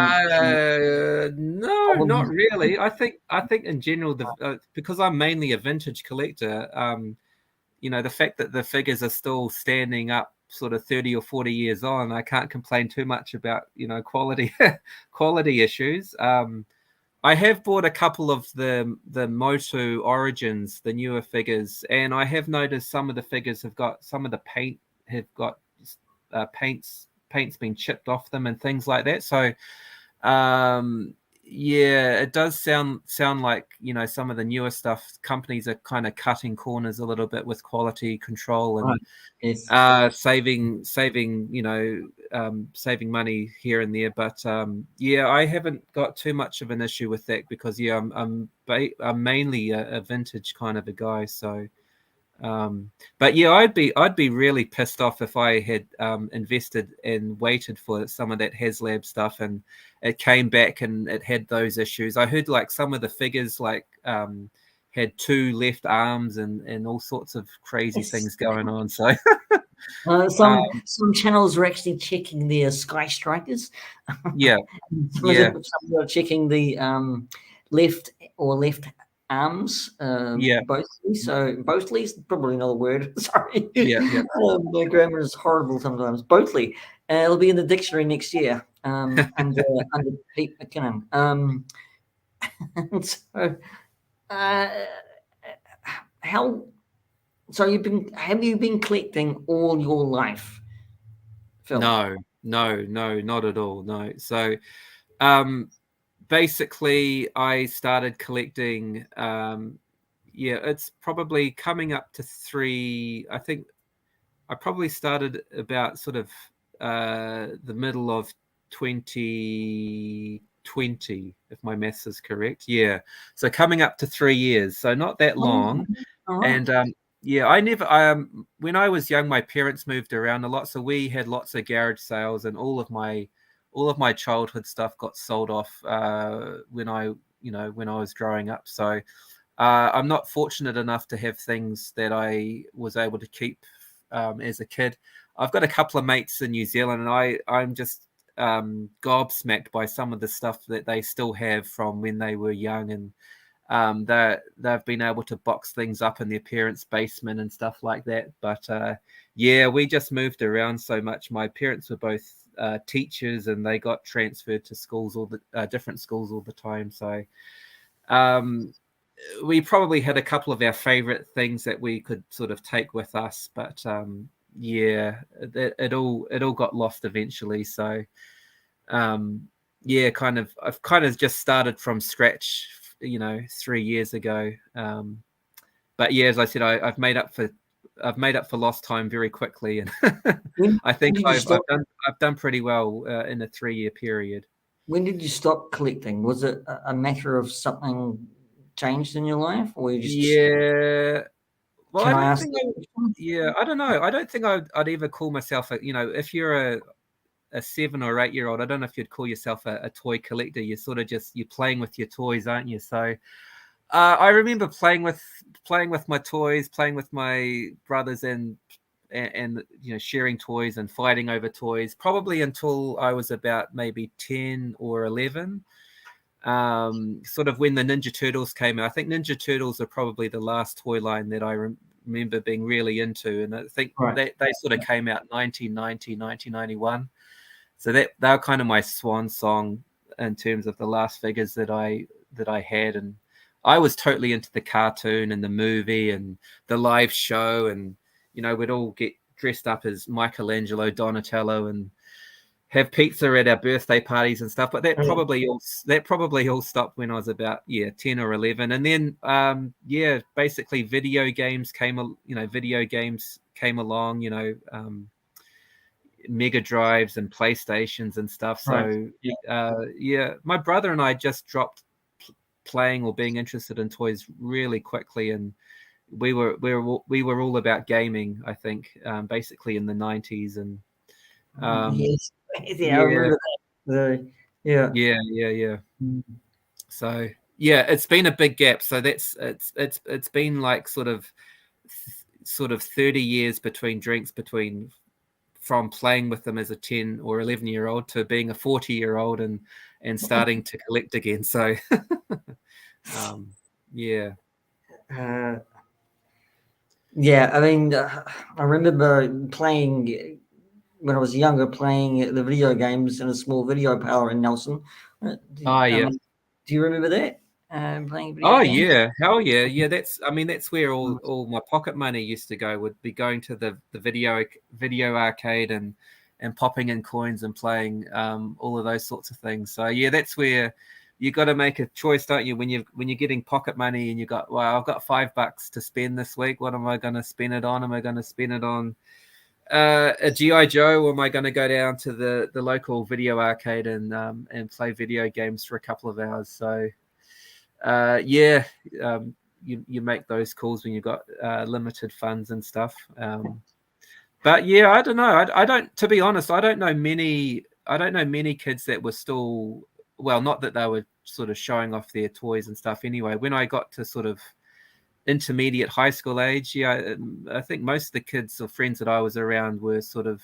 No, not problems. really. I think in general, because I'm mainly a vintage collector, the fact that the figures are still standing up sort of 30 or 40 years on, I can't complain too much about, quality quality issues. I have bought a couple of the Motu Origins, the newer figures, and I have noticed some of the figures have got some of the paint have got paint's been chipped off them and things like that. So yeah, it does sound like, some of the newer stuff, companies are kind of cutting corners a little bit with quality control and Right. Yes. saving saving money here and there. But yeah, I haven't got too much of an issue with that because yeah, I'm mainly a vintage kind of a guy. So but yeah, I'd be really pissed off if I had invested and waited for some of that HasLab stuff and it came back and it had those issues. I heard like some of the figures like had two left arms and all sorts of crazy Yes. things going on. So Some channels are actually checking their Sky Strikers. yeah, Some of yeah, them some are checking the left arms, yeah, bothly. So bothly is probably another word. Sorry, yeah, yeah. my grammar is horrible sometimes. Bothly. It'll be in the dictionary next year. Under Pete McKinnon. And so, uh, how? So have you been collecting all your life, Phil? No, no, not at all. No. So um basically I started collecting yeah, it's probably coming up to 3. I think I probably started about sort of the middle of 2020, if my maths is correct. Yeah. So coming up to 3 years. So not that long. All right. And yeah, I never when I was young, my parents moved around a lot. So we had lots of garage sales and all of my childhood stuff got sold off when when I was growing up. So I'm not fortunate enough to have things that I was able to keep as a kid. I've got a couple of mates in New Zealand, and I'm just gobsmacked by some of the stuff that they still have from when they were young, and they've been able to box things up in their parents' basement and stuff like that. But yeah, we just moved around so much. My parents were both teachers, and they got transferred to schools all the different schools all the time. So um, we probably had a couple of our favorite things that we could sort of take with us, but yeah, it all got lost eventually. So yeah, I've kind of just started from scratch 3 years ago. But yeah, as I said, I've made up for lost time very quickly, and I think I've done pretty well in a 3-year period. When did you stop collecting? Was it a matter of something changed in your life, or you just? Yeah. Well, Can I I don't ask? think I don't know. I don't think I'd ever call myself if you're a 7 or 8 year old, I don't know if you'd call yourself a toy collector. You're sort of you're playing with your toys, aren't you? So I remember playing with my toys, playing with my brothers, and sharing toys and fighting over toys, probably until I was about maybe 10 or 11. Sort of when the Ninja Turtles came out. I think Ninja Turtles are probably the last toy line that I remember being really into, and I think they sort of came out 1990, 1991. So they were kind of my swan song in terms of the last figures that I had, and I was totally into the cartoon and the movie and the live show, and we'd all get dressed up as Michelangelo, Donatello, and have pizza at our birthday parties and stuff. But that probably all stopped when I was about 10 or 11, and then basically video games came along. Mega Drives and PlayStations and stuff. So my brother and I just dropped playing or being interested in toys really quickly, and we were all about gaming, I think, basically in the 90s. And Yes. Yeah, I remember that. Yeah. So it's been a big gap. So it's been like sort of 30 years between from playing with them as a 10 or 11-year-old to being a 40-year-old and starting to collect again. So I mean, I remember playing when I was younger, playing the video games in a small video parlor in Nelson. Do you remember that? Playing video games? Yeah, hell yeah. That's where all my pocket money used to go. Would be going to the video arcade and popping in coins and playing all of those sorts of things. So that's where you got to make a choice, don't you? When you're getting pocket money and I've got $5 to spend this week. What am I going to spend it on? Am I going to spend it on a GI Joe, or am I going to go down to the local video arcade and play video games for a couple of hours? So you make those calls when you've got limited funds and stuff. But I don't know. I don't, to be honest, I don't know many kids that were still, well, not that they were sort of showing off their toys and stuff anyway. When I got to sort of intermediate high school age, I think most of the kids or friends that I was around were sort of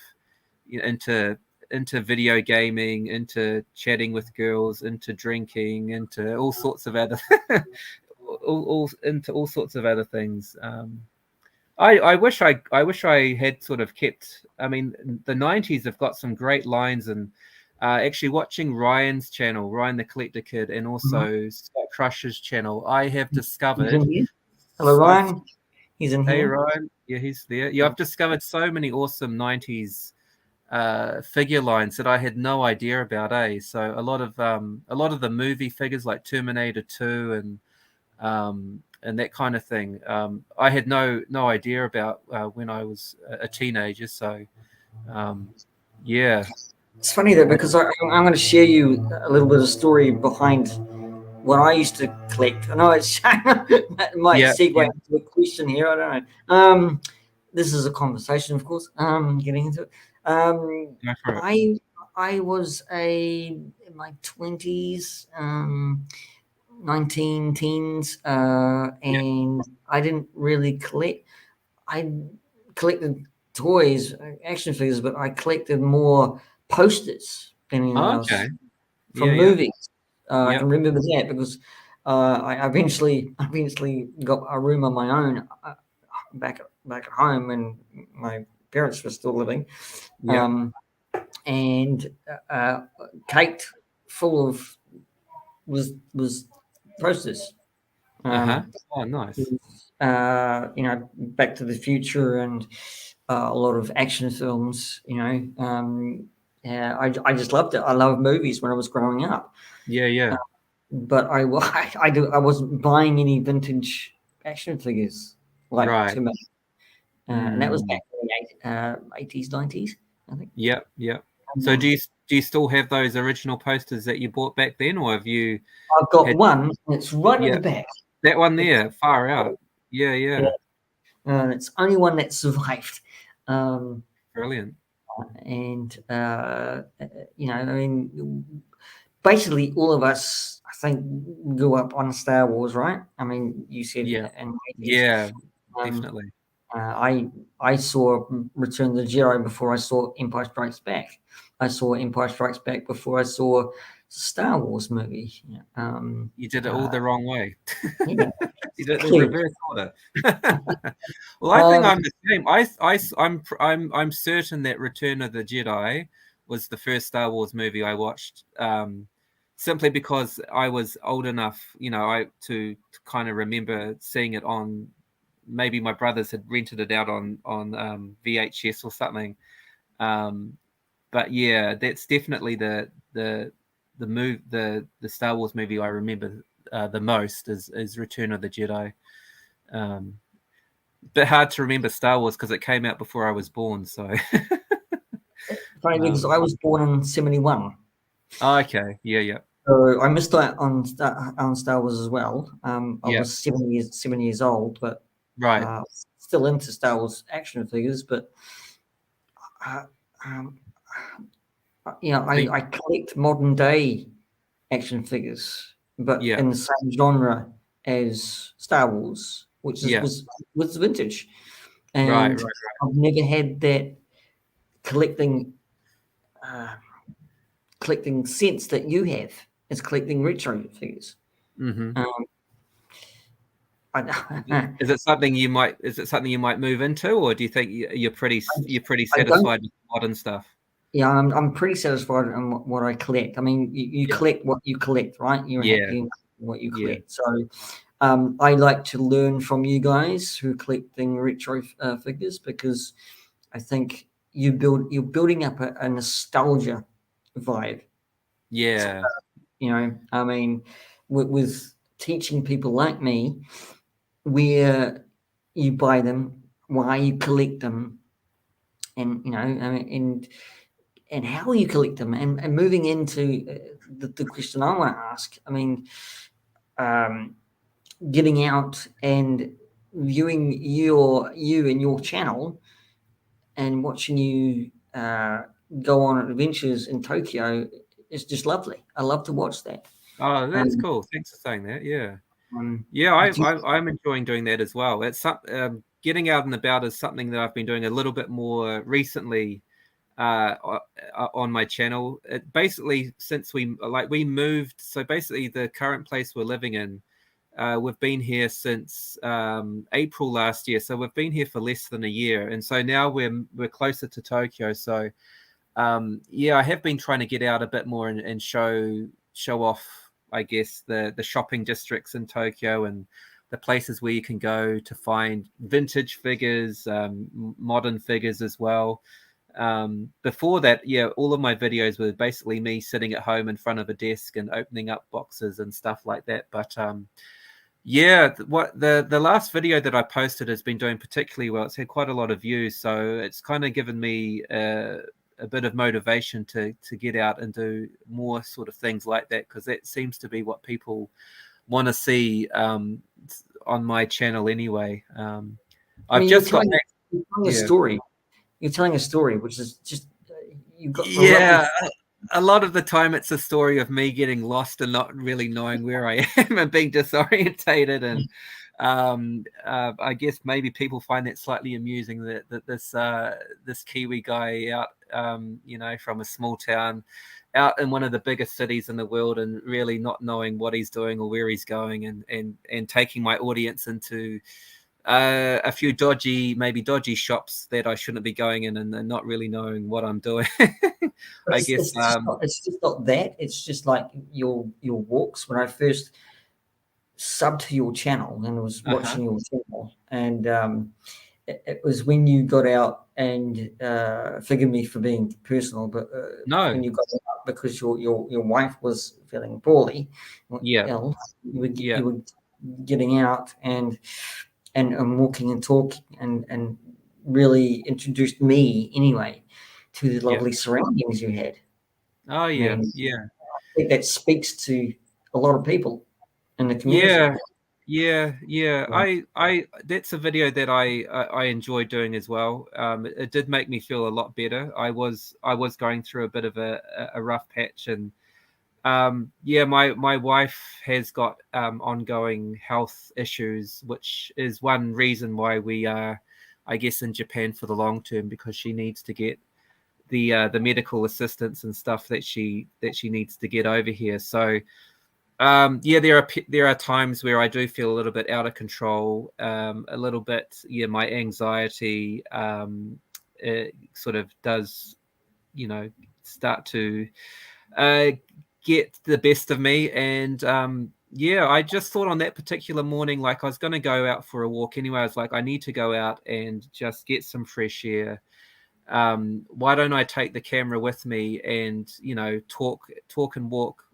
into video gaming, into chatting with girls, into drinking, into all sorts of other into all sorts of other things. I wish I had sort of kept. I mean, the 90s have got some great lines, and actually watching Ryan's channel, Ryan the Collector Kid, and also Scott Crush's channel, I have discovered. Hello, Ryan. He's in here. Hey, Ryan. Yeah, he's there. Yeah, I've discovered so many awesome 90s figure lines that I had no idea about. So a lot of the movie figures like Terminator 2 and that kind of thing, I had no idea about when I was a teenager. So it's funny though, because I'm going to share you a little bit of story behind what I used to collect. I know it might segue into a question here. I don't know. This is a conversation, of course. Getting into it. I was in my 20s, 19 teens, and I didn't really collect. I collected toys, action figures, but I collected more posters than anything else from movies. I can remember that because I eventually got a room on my own back at home when my parents were still living, and caked full of was posters. Oh, nice. Back to the Future and a lot of action films. I just loved it. I loved movies when I was growing up. but I wasn't buying any vintage action figures like Right. to me, and that was back Mm. in the 80s, 90s, I think. Yep. Yep. So Um, do you still have those original posters that you bought back then, or have you I've got had? one, and it's right at the Yeah, back. that one It's, there, far out. Yeah. Yeah. it's only one that survived. Um, Brilliant. and I mean, basically all of us, I think, grew up on Star Wars, right? I mean, you said Yeah. in the 80s. Yeah. Um, Definitely. I saw Return of the Jedi before I saw Empire Strikes Back. I saw Empire Strikes Back before I saw Star Wars movie. You did it all the wrong way. Yeah, You did it the clearly. reverse order. Well, I think Um, I'm the same. I'm certain that Return of the Jedi was the first Star Wars movie I watched. Simply because I was old enough, to kind of remember seeing it on. Maybe my brothers had rented it out on VHS or something. Um, but yeah, that's definitely the Star Wars movie I remember the most is Return of the Jedi. Um, Bit hard to remember Star Wars because it came out before I was born. So Funny because I was born in '71. okay, yeah, So I missed out on Star Wars as well. I yeah, was 7 years old, but right. still into Star Wars action figures. But uh, um, So I collect modern day action figures, but yeah, in the same genre as Star Wars, which is yeah, was vintage. right, And right. I've never had that collecting uh, collecting sense that you have as collecting retro figures. Mm-hmm. Um, I, Is it something you might? Is it something you might move into, or do you think you're pretty I don't. satisfied with modern stuff? Yeah, I'm pretty satisfied in what I collect. I mean, you Yeah, collect what you collect, right? You're yeah, happy in what you yeah, collect. So I like to learn from you guys who are collecting retro figures because I think you're building up a nostalgia vibe. yeah, I mean, with teaching people like me where you buy them, why you collect them, and I mean, and how you collect them, and moving into the question I want to ask. I mean, um, getting out and viewing you and your channel and watching you go on adventures in Tokyo is just lovely. I love to watch that. Oh, that's Um, cool. Thanks for saying that. Yeah. um, Yeah, do you, I'm enjoying doing that as well. It's getting out and about is something that I've been doing a little bit more recently on my channel. Basically, since we moved, so basically the current place we're living in, we've been here since April last year. So we've been here for less than a year, and so now we're closer to Tokyo. So yeah, I have been trying to get out a bit more and show off, I guess, the shopping districts in Tokyo and the places where you can go to find vintage figures, modern figures as well. Before that, yeah, all of my videos were basically me sitting at home in front of a desk and opening up boxes and stuff like that. But yeah, what the last video that I posted has been doing particularly well. It's had quite a lot of views, so it's kind of given me a bit of motivation to get out and do more sort of things like that, because that seems to be what people want to see on my channel anyway. I I've mean, just got back. you're telling a Yeah, story. You're telling a story, which is just you've got a lovely. yeah. A lot of the time, it's a story of me getting lost and not really knowing where I am and being disorientated. And I guess maybe people find that slightly amusing that this Kiwi guy out, from a small town, out in one of the biggest cities in the world, and really not knowing what he's doing or where he's going, and taking my audience into a few maybe dodgy shops that I shouldn't be going in, and not really knowing what I'm doing. I guess. It's just not that. It's just like your walks. When I first subbed to your channel and was Uh-huh. watching your channel, and it was when you got out and forgive me for being personal, but No. when you got out because your wife was feeling poorly, Yeah. ill, Yeah. you were getting out and walking and talking and really introduced me anyway to the lovely surroundings you had. Oh yeah. And Yeah. I think that speaks to a lot of people in the community. Yeah. Yeah. I that's a video that I enjoy doing as well. It did make me feel a lot better. I was going through a bit of a rough patch, and yeah, my wife has got ongoing health issues, which is one reason why we are, I guess, in Japan for the long term, because she needs to get the medical assistance and stuff that she needs to get over here. So yeah, there are times where I do feel a little bit out of control, a little bit. Yeah, my anxiety it sort of does, start to uh, get the best of me. And yeah, I just thought on that particular morning, like I was going to go out for a walk anyway. I was like, I need to go out and just get some fresh air. Why don't I take the camera with me and talk and walk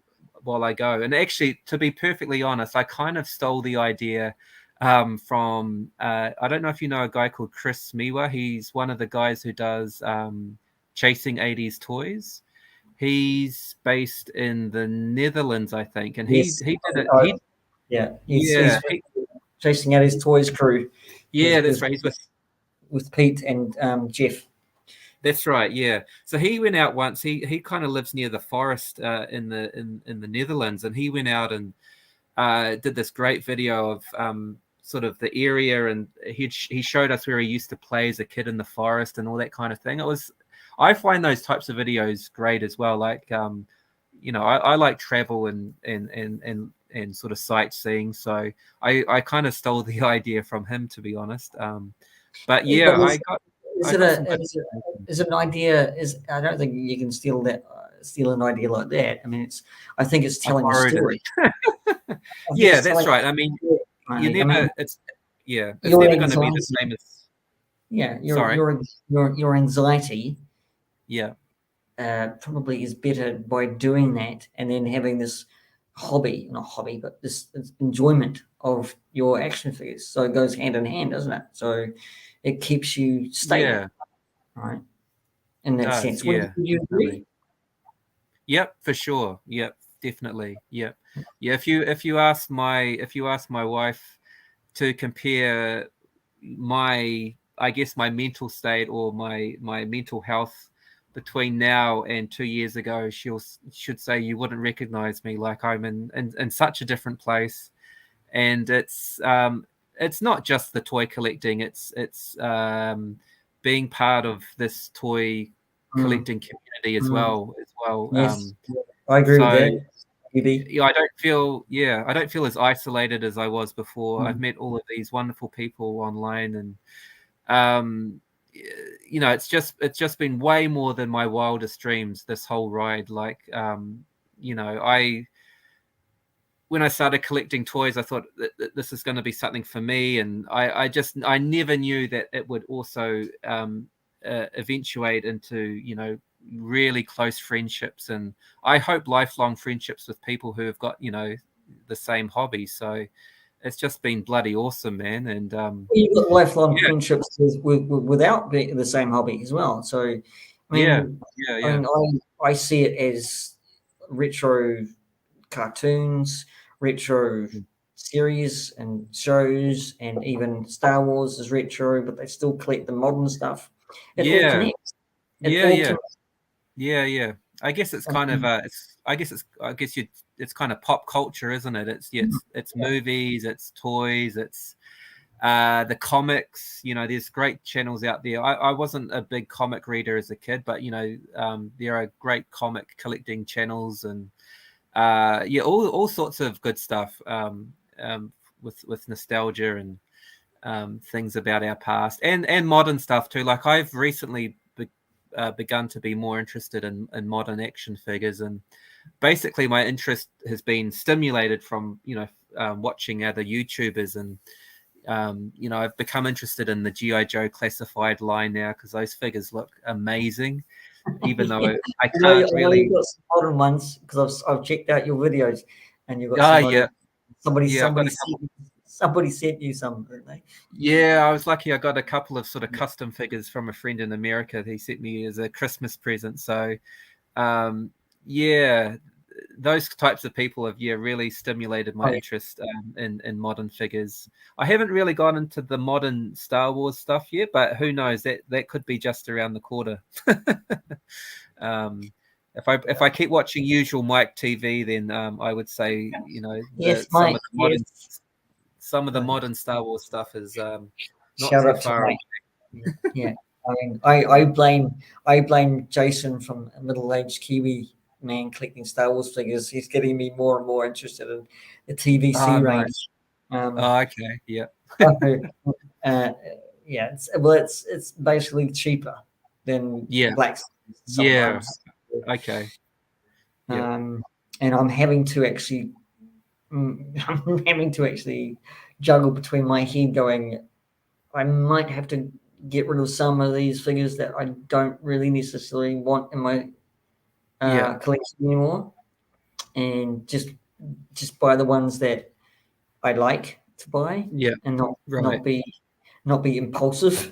while I go? And actually, to be perfectly honest, I kind of stole the idea from I don't know if you know a guy called Chris Miwa. He's one of the guys who does Chasing 80s Toys. He's based in the Netherlands, I think, and Yes. he did it. He's chasing out his toys crew. Yeah, that's right. He's with Pete and Jeff. That's right. Yeah. So he went out once. He kind of lives near the forest in the Netherlands, and he went out and did this great video of sort of the area, and he showed us where he used to play as a kid in the forest and all that kind of thing. I find those types of videos great as well. Like I like travel and sort of sightseeing, so I kind of stole the idea from him, to be honest. But yeah, is it an idea? I don't think you can steal an idea like that. I mean, I think it's telling a story. Yeah, that's right. I mean, you never. It's never going to be the same as. Yeah, your anxiety. Yeah. Probably is better by doing that and then having this not hobby, but this enjoyment of your action figures. So it goes hand in hand, doesn't it? So it keeps you stable, right? In that sense. Yeah. Would you agree? Yep, for sure. Yep, definitely. Yep. Yeah. If you ask my wife to compare I guess my mental state or my mental health between now and 2 years ago, should say you wouldn't recognize me. Like I'm in such a different place. And it's not just the toy collecting, it's being part of this toy collecting community as well. Yes, I agree with that. Yeah, I don't feel as isolated as I was before. I've met all of these wonderful people online, and it's just been way more than my wildest dreams, this whole ride. Like when I started collecting toys, I thought that this is going to be something for me, and I never knew that it would also eventuate into really close friendships, and I hope lifelong friendships with people who have got the same hobby. So it's just been bloody awesome, man. And you've got lifelong friendships without being the same hobby as well. So I mean, I see it as retro cartoons, retro series and shows, and even Star Wars is retro, but they still collect the modern stuff. It all connects. Yeah. I guess it's kind of it's kind of pop culture, isn't it? It's movies, it's toys, it's the comics. There's great channels out there. I wasn't a big comic reader as a kid, but there are great comic collecting channels, and all sorts of good stuff with nostalgia and things about our past and modern stuff too. Like I've recently begun to be more interested in modern action figures, and basically my interest has been stimulated from watching other YouTubers, and You know, I've become interested in the G.I. Joe classified line now because those figures look amazing, even though I I know can't really. you've got some modern ones because I've checked out your videos, and you've got Oh some modern. yeah, yeah. I've got a couple. Somebody sent you some, didn't they? Yeah, I was lucky. I got a couple of sort of custom figures from a friend in America. He sent me as a Christmas present. So, yeah, those types of people have really stimulated my interest in modern figures. I haven't really gone into the modern Star Wars stuff yet, but who knows, that could be just around the corner. If I keep watching usual Mike TV, then I would say, you know, Yes, some Mike. of the modern Yes. some of the modern Star Wars stuff is not Shout too out to far away. Mike. Yeah. I mean, I blame Jason from Middle Aged Kiwi Man collecting Star Wars figures. He's getting me more and more interested in the TVC Oh, range. nice. Oh, okay. Yeah. uh, yeah, it's basically cheaper than Yeah. Black Yeah. sometimes. Okay. Yeah. And I'm having to actually juggle between my head going, I might have to get rid of some of these figures that I don't really necessarily want in my collection anymore, and just buy the ones that I like to buy, Yeah. and Right. not be impulsive.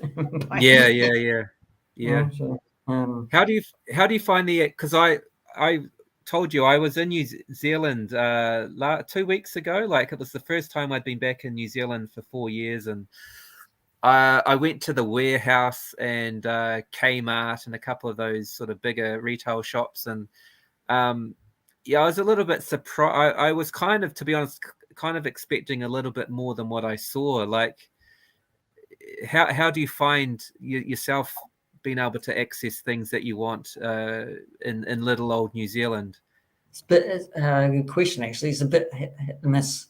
Yeah. Yeah. Yeah. Yeah. So, How do you find the? Because I told you I was in New Zealand 2 weeks ago. Like it was the first time I'd been back in New Zealand for 4 years, and I went to the Warehouse and Kmart and a couple of those sort of bigger retail shops, and yeah, I was a little bit surprised. I was kind of, to be honest, kind of expecting a little bit more than what I saw. Like, how do you find yourself being able to access things that you want in little old New Zealand? it's a bit good question actually. It's a bit hit and miss.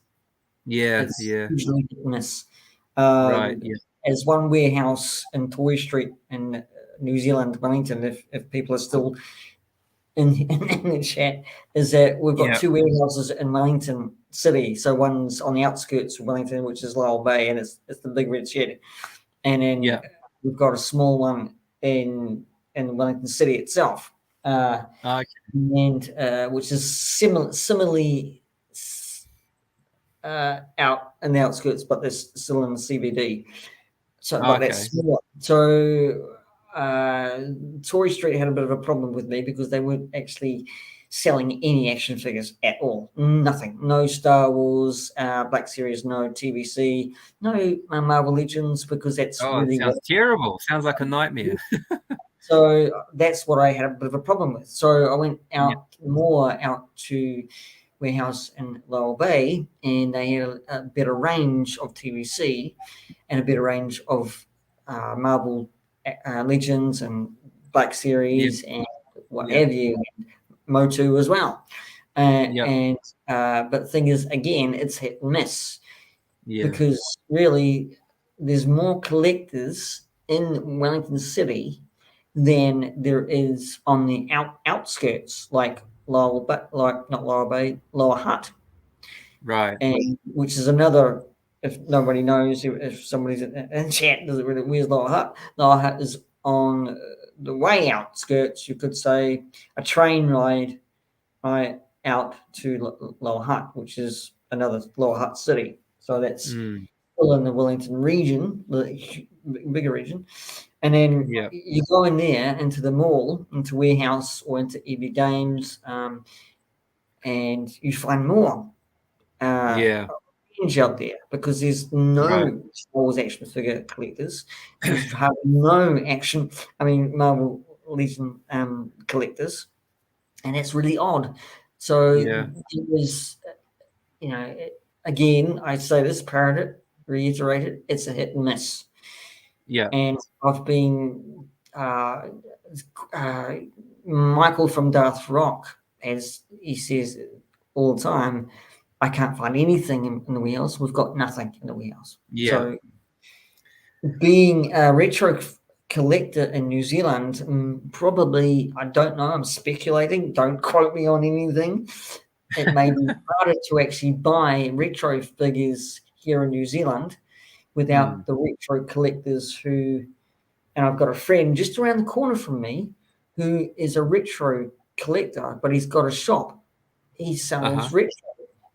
Yeah, It's yeah, usually hit and miss. right, yeah, As one warehouse in Toy Street in New Zealand, Wellington, if people are still in the chat, is that we've got yeah, two warehouses in Wellington City. So one's on the outskirts of Wellington, which is Lowell Bay, and it's the big red shed. And then yeah. we've got a small one in Wellington City itself. Okay. And which is similarly out in the outskirts, but they're still in the CBD. So, but Okay. that's small. So, Tory Street had a bit of a problem with me because they weren't actually selling any action figures at all. Nothing. No Star Wars, Black Series, no TVC, no Marvel Legends, because that's Oh, it really sounds terrible. Sounds like a nightmare. So that's what I had a bit of a problem with. So I went Yeah. out to warehouse in Lowell Bay, and they had a better range of TVC and a better range of Marvel Legends and Black Series and what Yeah, have you, and Motu as well. yeah, But the thing is, again, it's hit and miss yeah, because really there's more collectors in Wellington City than there is on the outskirts, like not Lower Bay, Lower Hutt, right. and which is another. If nobody knows, if somebody's in chat doesn't really, where's Lower Hutt? Lower Hutt is on the way outskirts. You could say a train ride right out to Lower Hutt, which is another Lower Hutt city. So that's Mm, still in the Wellington region, the bigger region. And then yeah, you go in there into the mall, into warehouse or into EB Games, and you find more yeah, range out there because there's right. no Star Wars action figure collectors, and there's hardly no Marvel Legion collectors, and that's really odd. So Yeah, it was, again, I say this, reiterate it, it's a hit and miss. yeah, And I've been uh, Michael from Darth Rock, as he says all the time, I can't find anything in the warehouse. We've got nothing in the warehouse. yeah, So, being a retro collector in New Zealand, probably, I don't know, I'm speculating, don't quote me on anything. It may be harder to actually buy retro figures here in New Zealand without the retro collectors who. And I've got a friend just around the corner from me who is a retro collector, but he's got a shop. He sells retro.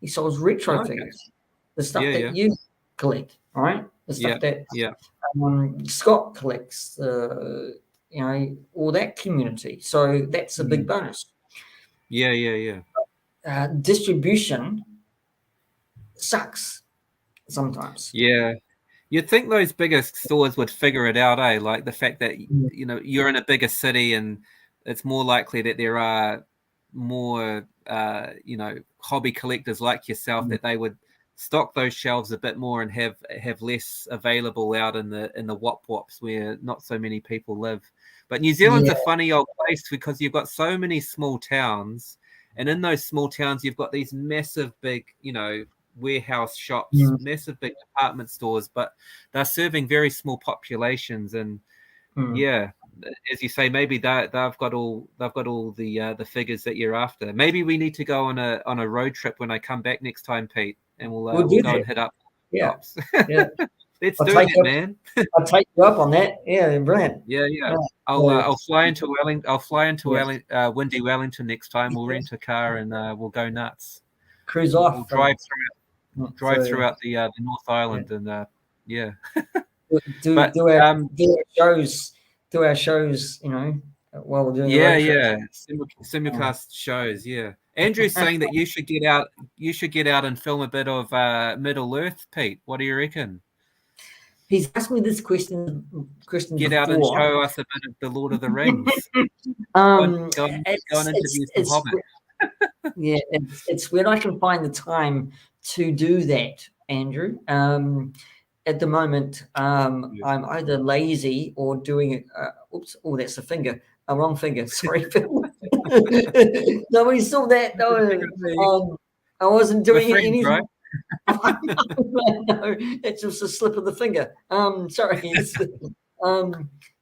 He sells retro figures, the stuff that you collect, right? The stuff that Scott collects, all that community. So that's a big bonus. Distribution sucks sometimes. Yeah. You'd think those bigger stores would figure it out, eh? Like the fact that, you're in a bigger city and it's more likely that there are more, hobby collectors like yourself, that they would stock those shelves a bit more and have less available out in the wop-wops where not so many people live. But New Zealand's a funny old place because you've got so many small towns, and in those small towns you've got these massive big, warehouse shops, massive big department stores, but they're serving very small populations. And as you say, maybe they've got all the figures that you're after. Maybe we need to go on a road trip when I come back next time, Pete, and we'll go and hit up shops. Let's do it, man. I'll take you up on that. Yeah, brilliant. I'll fly into Windy Wellington next time. We'll rent a car and we'll go nuts. Cruise off. We'll drive throughout the North Island and do our shows, while we're doing simulcast shows. Andrew's saying that you should get out and film a bit of Middle Earth, Pete. What do you reckon? He's asked me this question Get before. Out and show us a bit of the Lord of the Rings. Go and interview some hobbits. It's when I can find the time to do that, Andrew. At the moment, I'm either lazy or doing it. That's a finger. A wrong finger. Sorry, Phil. Nobody saw that. No, I wasn't doing anything. Right? No, it's just a slip of the finger. Sorry.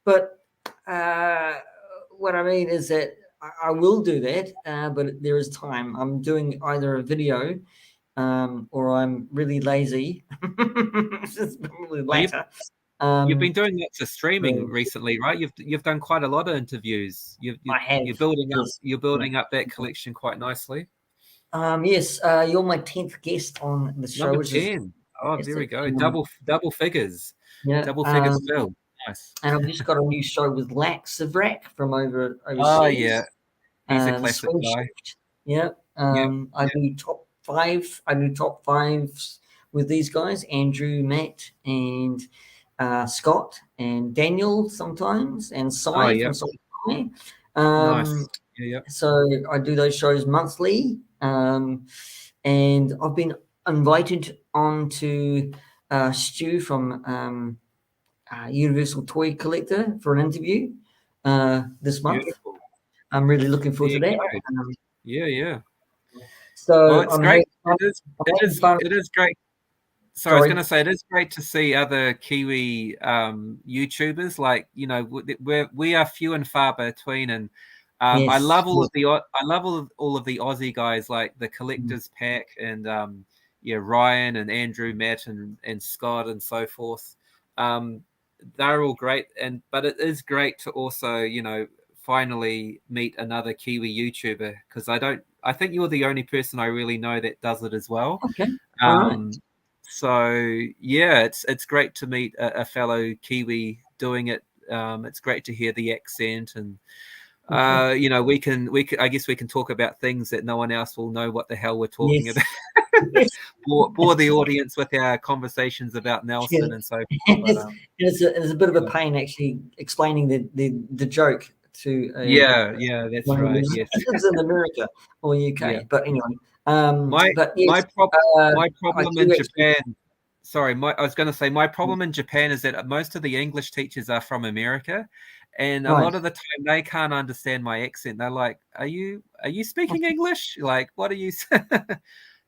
But what I mean is that I will do that, but there is time. I'm doing either a video or I'm really lazy. Later. You've been doing lots of streaming recently, right? You've done quite a lot of interviews. I have. You're building up that collection quite nicely. Yes, you're my 10th guest on the show. Number 10. There we go. Double figures. Yeah. Double figures filled. Nice. And I've just got a new show with Lax Savrak from overseas. Oh yeah. He's a classic guy. Yeah. I do top 5. I do top 5s with these guys, Andrew, Matt, and Scott, and Daniel sometimes, and Cy from Cy. Nice. So I do those shows monthly. And I've been invited on to Stu from Universal Toy Collector for an interview this month. Beautiful. I'm really looking forward to that. So it's great. It is great. So I was going to say, it is great to see other Kiwi YouTubers. Like, we are few and far between, and I love all of the Aussie guys, like the Collectors Pack and Ryan and Andrew, Matt and Scott and so forth. They're all great, but it is great to also finally meet another Kiwi YouTuber, because I think you're the only person I really know that does it as well. Okay. So it's great to meet a fellow Kiwi doing it. It's great to hear the accent, and we can I guess we can talk about things that no one else will know what the hell we're talking about. bore the audience with our conversations about Nelson and so forth. It's a bit of a pain actually explaining the joke to that's right. Yes, it's in America or UK, but anyway. My problem in Japan. Sorry, I was going to say my problem in Japan is that most of the English teachers are from America, and a lot of the time they can't understand my accent. They're like, "Are you speaking English? Like, what are you?"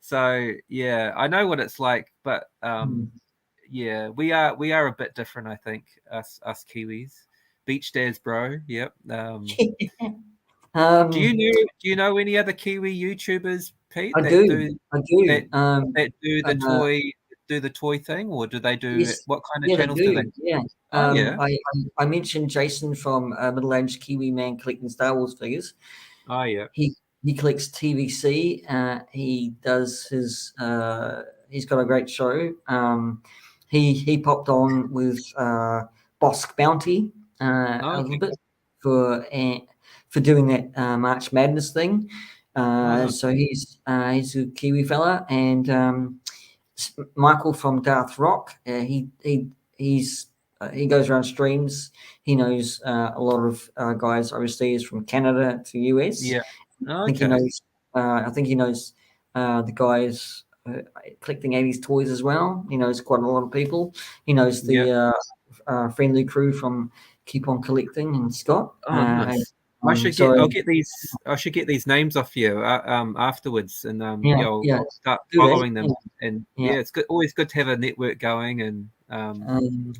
So yeah, I know what it's like, but we are a bit different. I think us Kiwis, beach days, bro. Yep. Do you know any other Kiwi YouTubers, Pete? I do. That do the do the toy thing, or do they do Yes, what kind of yeah, they channels do they? do. Yeah. Oh yeah, I mentioned Jason from Middle Aged Kiwi Man collecting Star Wars figures. oh yeah, He collects TVC. He does his. He's got a great show. He popped on with Bosk Bounty oh, a little okay. bit for doing that March Madness thing. Oh, So he's a Kiwi fella, and Michael from Darth Rock. He goes around streams. He knows a lot of guys overseas from Canada to US. yeah, I think he okay, knows. I think he knows the guys collecting 80s toys as well. He knows quite a lot of people. He knows yeah. the friendly crew from Keep On Collecting and Scott. Oh, nice. I should So get. I'll get these. I should get these names off you afterwards, and yeah, yeah, yeah, I'll start do that. following them. And Yeah, yeah, it's good. Always good to have a network going, and um,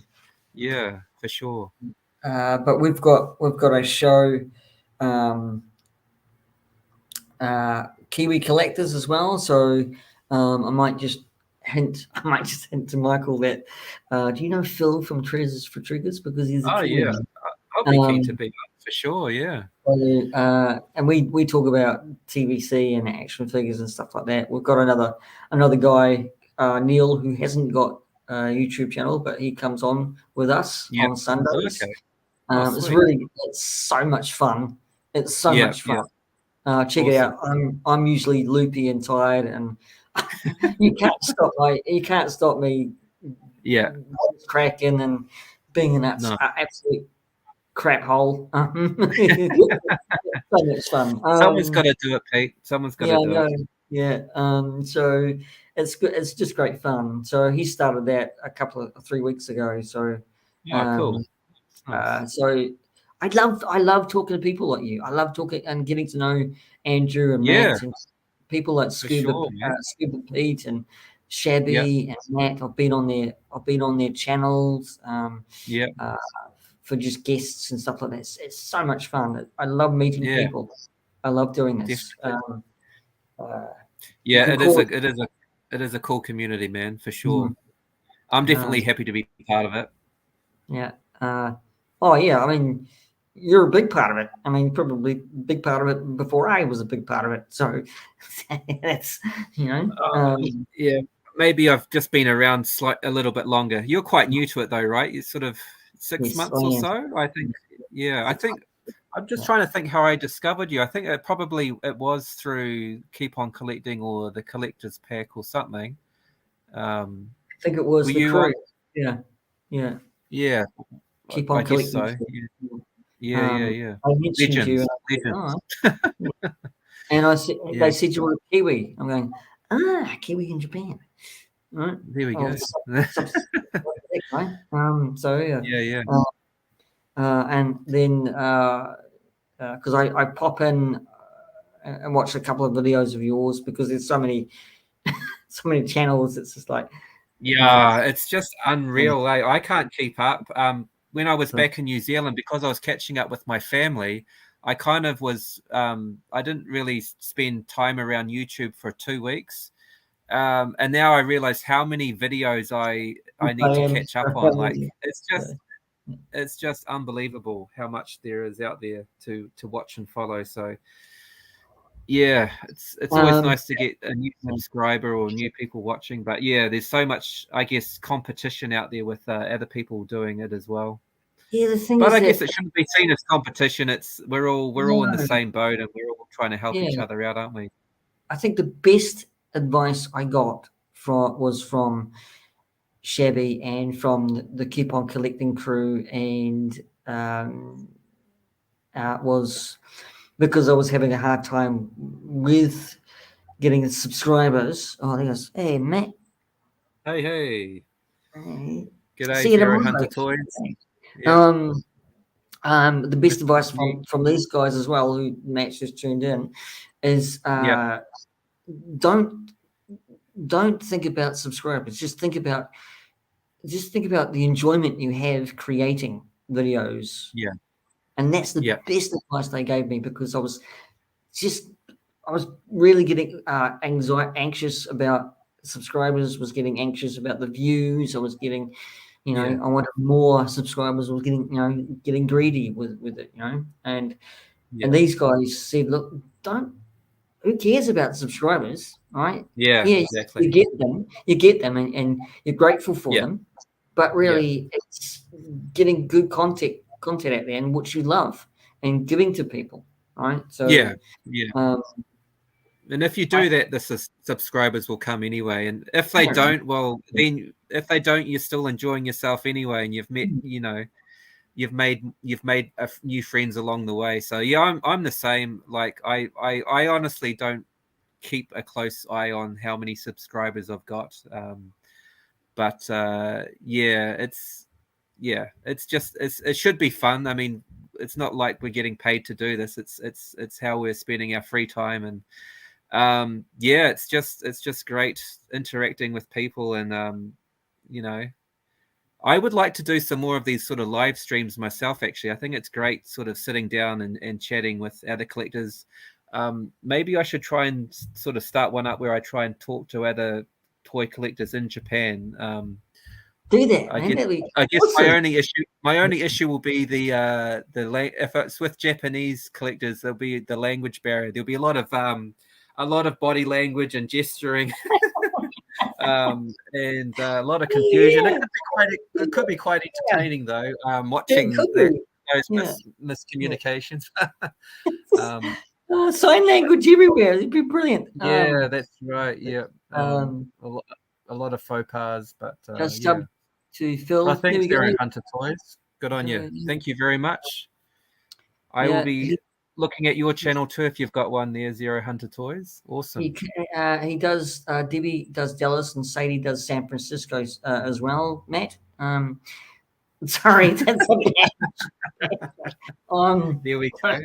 yeah, for sure. but we've got a show. Um, Kiwi collectors as well. So I might just hint to Michael that do you know Phil from Treasures for Triggers, because he's a Oh Kiwi yeah, man. I'll be keen to be for sure. Yeah, So, and we talk about TVC and action figures and stuff like that. We've got another guy, Neil, who hasn't got a YouTube channel, but he comes on with us yeah. on Sundays. Okay. Oh, It's sweet. really it's so much fun. It's so Yeah, much fun. yeah. Check it Awesome. out. I'm usually loopy and tired, and you can't stop me Yeah. cracking and being an No. absolute crap hole. So much fun. Someone's got to do it, Pete. Someone's got Yeah, to I do it. know. Yeah. So it's good. It's just great fun. So he started that 3 weeks ago. So Oh, um, cool. Nice. so I love talking to people like you. I love talking and getting to know Andrew and Yeah, Matt and people like for sure, man. Scuba Pete and Yeah, Shabby and Matt. I've been on their channels yeah, uh, for just guests and stuff like that. It's so much fun. I love meeting yeah, people. I love doing this. definitely. Uh, you Yeah, can call it. it is a cool community, man, for Mm, sure. I'm uh, definitely happy to be part of it. yeah. Oh yeah. I mean, you're a big part of it. I mean, probably a big part of it before I was a big part of it. So that's Yeah, maybe I've just been around a little bit longer. You're quite new to it though, right? You're sort of 6 yes, months I or am. so, I think. Yeah, I 6 think months. I'm just Yeah. trying to think how I discovered you. I think it was through Keep On Collecting or the Collector's Pack or something. I think it Were was the you on? crew. Yeah. Yeah. Yeah, Keep I on guess collecting. so. Yeah, yeah, yeah. I mentioned you, and Legends, I said, legends. "Oh." And I said, Yeah, they said you were a Kiwi. I'm going, Kiwi in Japan. Right. there we Oh, go. right. So yeah. Yeah, yeah, Uh, and then because I pop in and watch a couple of videos of yours, because there's so many channels. It's just like, yeah. It's just unreal. I can't keep up. When I was so, back in New Zealand, because I was catching up with my family, I kind of was. I didn't really spend time around YouTube for 2 weeks, and now I realize how many videos I need to catch up on. Like it's just unbelievable how much there is out there to watch and follow. So yeah, it's always nice to get a new subscriber or new people watching. But yeah, there's so much, I guess, competition out there with other people doing it as well. yeah, the thing But is I guess that it shouldn't be seen as competition. It's we're all in the same boat, and we're all trying to help each yeah, other out, aren't we? I think the best advice I got was from Shabby and from the Keep On Collecting crew, and was because I was having a hard time with getting the subscribers. Oh, there goes, hey Matt, Hey, hey, hey, g'day, see you Zero tomorrow. Hunter Toys. Yeah, The best good to advice see you. from these guys as well, who Matt just tuned in, is Yeah, don't think about subscribers. Just think about the enjoyment you have creating videos. yeah, And that's the yeah, best advice they gave me, because I was really getting anxious about subscribers, was getting anxious about the views. I was getting, Yeah. I wanted more subscribers. I was getting, getting greedy with it, and Yeah. these guys said, look, don't. Who cares about subscribers, right? Yeah. Yeah, Exactly. you get them, and you're grateful for Yeah. them, but really, it's getting good content out there and what you love and giving to people, right? So, Yeah. Yeah. um, And if you do that, the subscribers will come anyway. And if they don't, well, then if they don't, you're still enjoying yourself anyway, and you've met, you've made new friends along the way. So yeah, I'm the same. Like I honestly don't keep a close eye on how many subscribers I've got. But yeah, it's just it should be fun. I mean, it's not like we're getting paid to do this. It's how we're spending our free time, and yeah, it's just great interacting with people, and you know, I would like to do some more of these sort of live streams myself. Actually, I think it's great sort of sitting down and chatting with other collectors. Maybe I should try and sort of start one up where I try and talk to other toy collectors in Japan. do that, I man. guess That'd be I guess awesome. my only issue will be the if it's with Japanese collectors, there'll be the language barrier. There'll be a lot of body language and gesturing, and a lot of confusion. Yeah, It could be quite entertaining though, it watching could be. those Yeah, miscommunications. um, sign language everywhere. It'd be brilliant. yeah, that's right. Yeah, Um, a, lo- a lot of faux pas, but just yeah. sub to Well, Phil. There thanks, we go. Zero Hunter Toys. Good on you. Thank you very much. I will Yeah, be looking at your channel too if you've got one there, Zero Hunter Toys. Awesome. he does. Debbie does Dallas, and Sadie does San Francisco as well. Matt. Sorry, that's okay. There we go.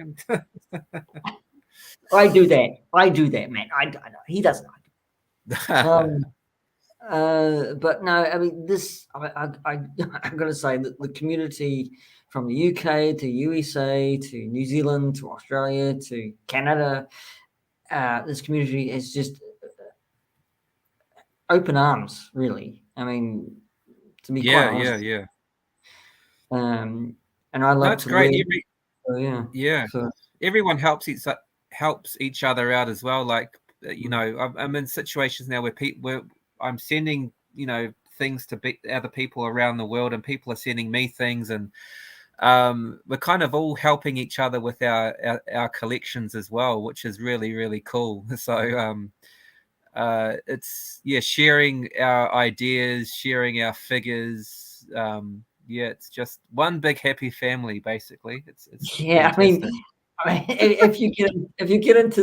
I do that, Matt. I know he doesn't. But no, I mean this. I'm going to say that the community from the UK to USA to New Zealand to Australia to Canada, this community is just open arms. Really, I mean, to be quite honest. Yeah. And I love That's to great. learn. So, Yeah. So Everyone helps each other out as well. Like I'm in situations now where I'm sending things to other people around the world, and people are sending me things, and we're kind of all helping each other with our collections as well, which is really, really cool. So it's sharing our ideas, sharing our figures. It's just one big happy family, basically. It's yeah, fantastic. if you get into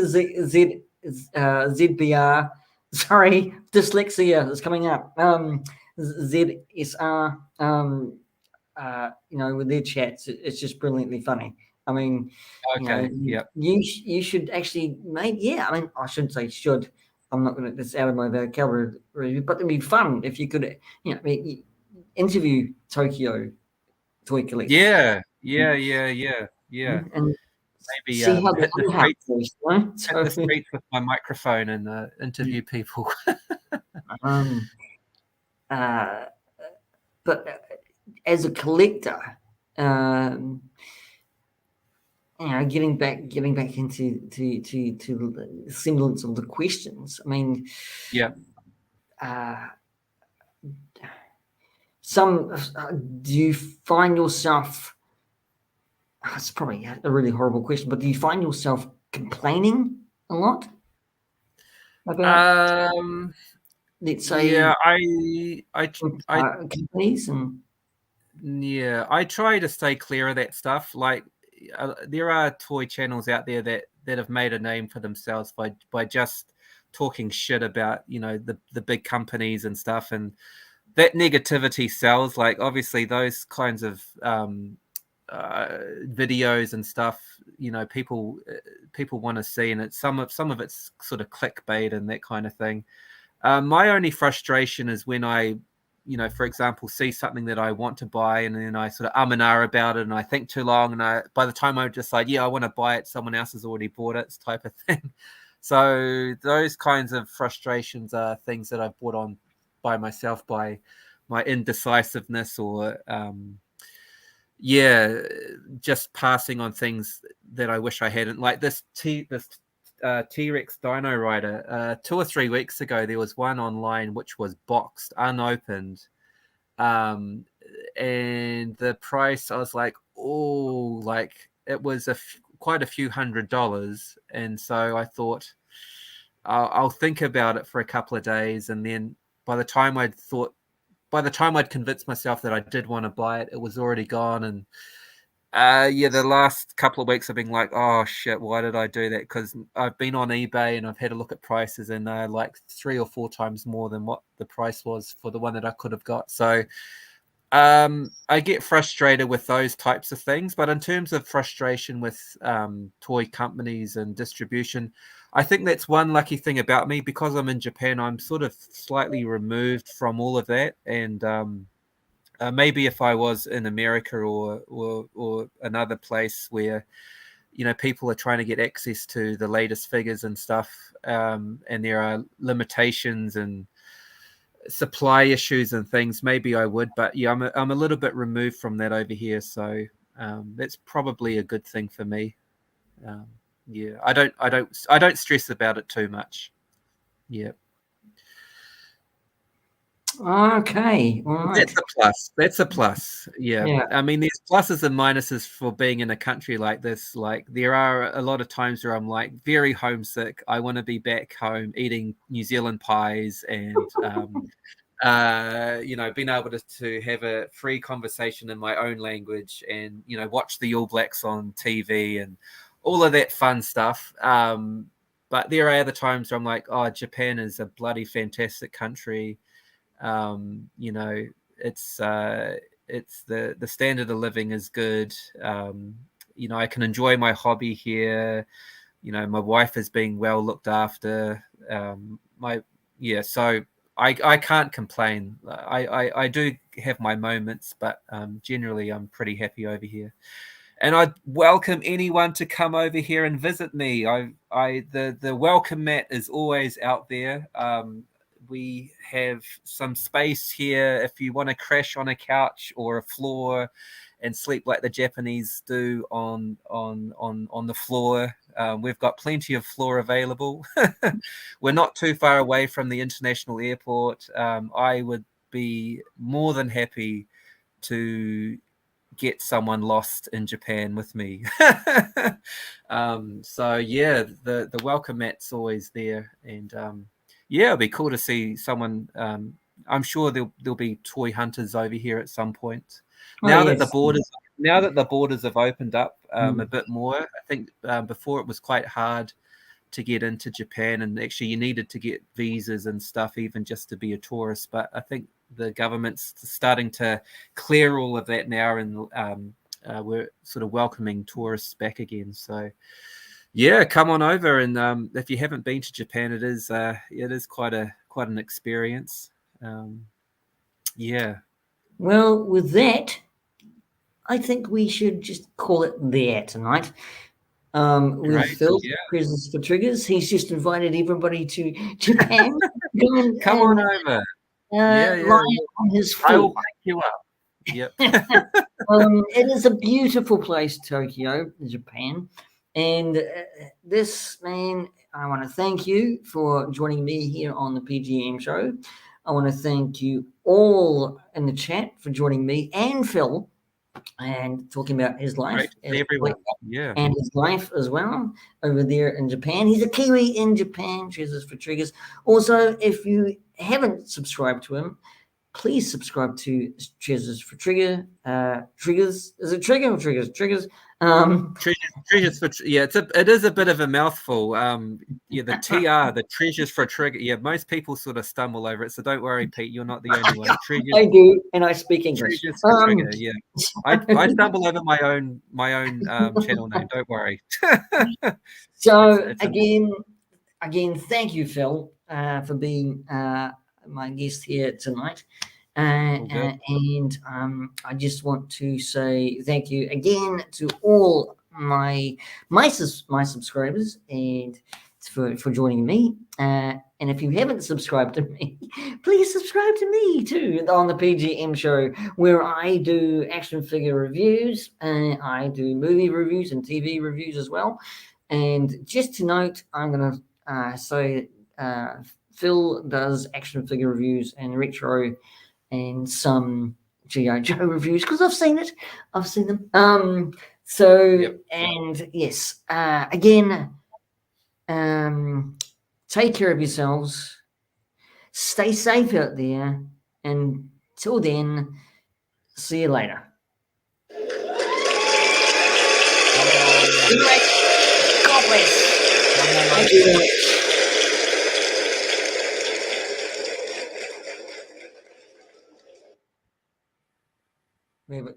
ZBR, sorry, dyslexia is coming up. ZSR, with their chats, it's just brilliantly funny. I mean, Okay. Yep. you should actually, maybe, I mean, I shouldn't say should. I'm not going to. It's out of my vocabulary, but it'd be fun if you could, interview Tokyo toy collectors. Yeah. And Maybe see how the hit the other half streets, goes, right? hit the streets with my microphone and interview people. Um, uh, but as a collector, getting back into to the semblance of the questions. I mean, Yeah. Do you find yourself? It's probably a really horrible question, but do you find yourself complaining a lot about, let's say, Yeah, I companies and I try to stay clear of that stuff. Like there are toy channels out there that have made a name for themselves by just talking shit about the big companies and stuff, and that negativity sells. Like obviously those kinds of videos and stuff, people want to see, and it's some of it's sort of clickbait and that kind of thing. My only frustration is when I, for example, see something that I want to buy, and then I sort of and ah about it, and I think too long, and by the time I decide, I want to buy it, someone else has already bought it, type of thing. So those kinds of frustrations are things that I've brought on by myself, by my indecisiveness, or just passing on things that I wish I hadn't. Like this T-Rex Dino Rider. 2 or 3 weeks ago, there was one online which was boxed, unopened, and the price, I was like, oh, like it was quite a few $100s, and so I thought I'll think about it for a couple of days, and then by the time I'd convinced myself that I did want to buy it, it was already gone. And the last couple of weeks I've been like, oh shit, why did I do that? Because I've been on eBay and I've had a look at prices, and they're like 3 or 4 times more than what the price was for the one that I could have got. So I get frustrated with those types of things. But in terms of frustration with toy companies and distribution, I think that's one lucky thing about me. Because I'm in Japan, I'm sort of slightly removed from all of that. And maybe if I was in America or another place where, you know, people are trying to get access to the latest figures and stuff, and there are limitations and supply issues and things, maybe I would. But yeah, I'm a little bit removed from that over here, so that's probably a good thing for me. Yeah, I don't stress about it too much. Yeah. Okay, all right. That's a plus. That's a plus. Yeah. Yeah. I mean, there's pluses and minuses for being in a country like this. Like, there are a lot of times where I'm like very homesick. I want to be back home eating New Zealand pies and, being able to have a free conversation in my own language and, watch the All Blacks on TV and all of that fun stuff. But there are other times where I'm like, oh, Japan is a bloody fantastic country. It's the standard of living is good. I can enjoy my hobby here. My wife is being well looked after. So I can't complain. I do have my moments, but generally I'm pretty happy over here. And I'd welcome anyone to come over here and visit me. The welcome mat is always out there. We have some space here if you want to crash on a couch or a floor and sleep like the Japanese do on the floor. We've got plenty of floor available. We're not too far away from the international airport. I would be more than happy to get someone lost in Japan with me. So yeah, the welcome mat's always there, and it'd be cool to see someone. I'm sure there'll be toy hunters over here at some point. Now that the borders have opened up a bit more, I think before it was quite hard to get into Japan, and actually you needed to get visas and stuff even just to be a tourist. But I think the government's starting to clear all of that now, and we're sort of welcoming tourists back again. So yeah, come on over, and if you haven't been to Japan, it is quite an experience. Yeah. Well, with that, I think we should just call it there tonight. With Phil, Prisons for Triggers. He's just invited everybody to Japan. Come on over. On his feet. I will pick you up. Yep. It is a beautiful place, Tokyo, Japan. And I want to thank you for joining me here on the P.G.M Show. I want to thank you all in the chat for joining me and Phil and talking about his life. Everyone. Yeah. And his life as well over there in Japan. He's a Kiwi in Japan, Treasures for Triggers. Also, if you haven't subscribed to him, please subscribe to Treasures for Triggers. Is it Trigger or Triggers? Triggers. Treasures for it is a bit of a mouthful. The TR, the Treasures for Trigger. Yeah, most people sort of stumble over it, so don't worry, Pete. You're not the only one. I do, and I speak English. Treasures for Trigger. Yeah, I stumble over my own channel name. Don't worry. So it's again, thank you, Phil, for being my guest here tonight. And I just want to say thank you again to all my subscribers, and for joining me. And if you haven't subscribed to me, please subscribe to me too on the P.G.M Show, where I do action figure reviews. I do movie reviews and TV reviews as well. And just to note, I'm going to say Phil does action figure reviews and retro and some G.I. Joe reviews because I've seen it. I've seen them. And yes, again, take care of yourselves. Stay safe out there. And till then, see you later. Good night. God bless. Thank you very much. We have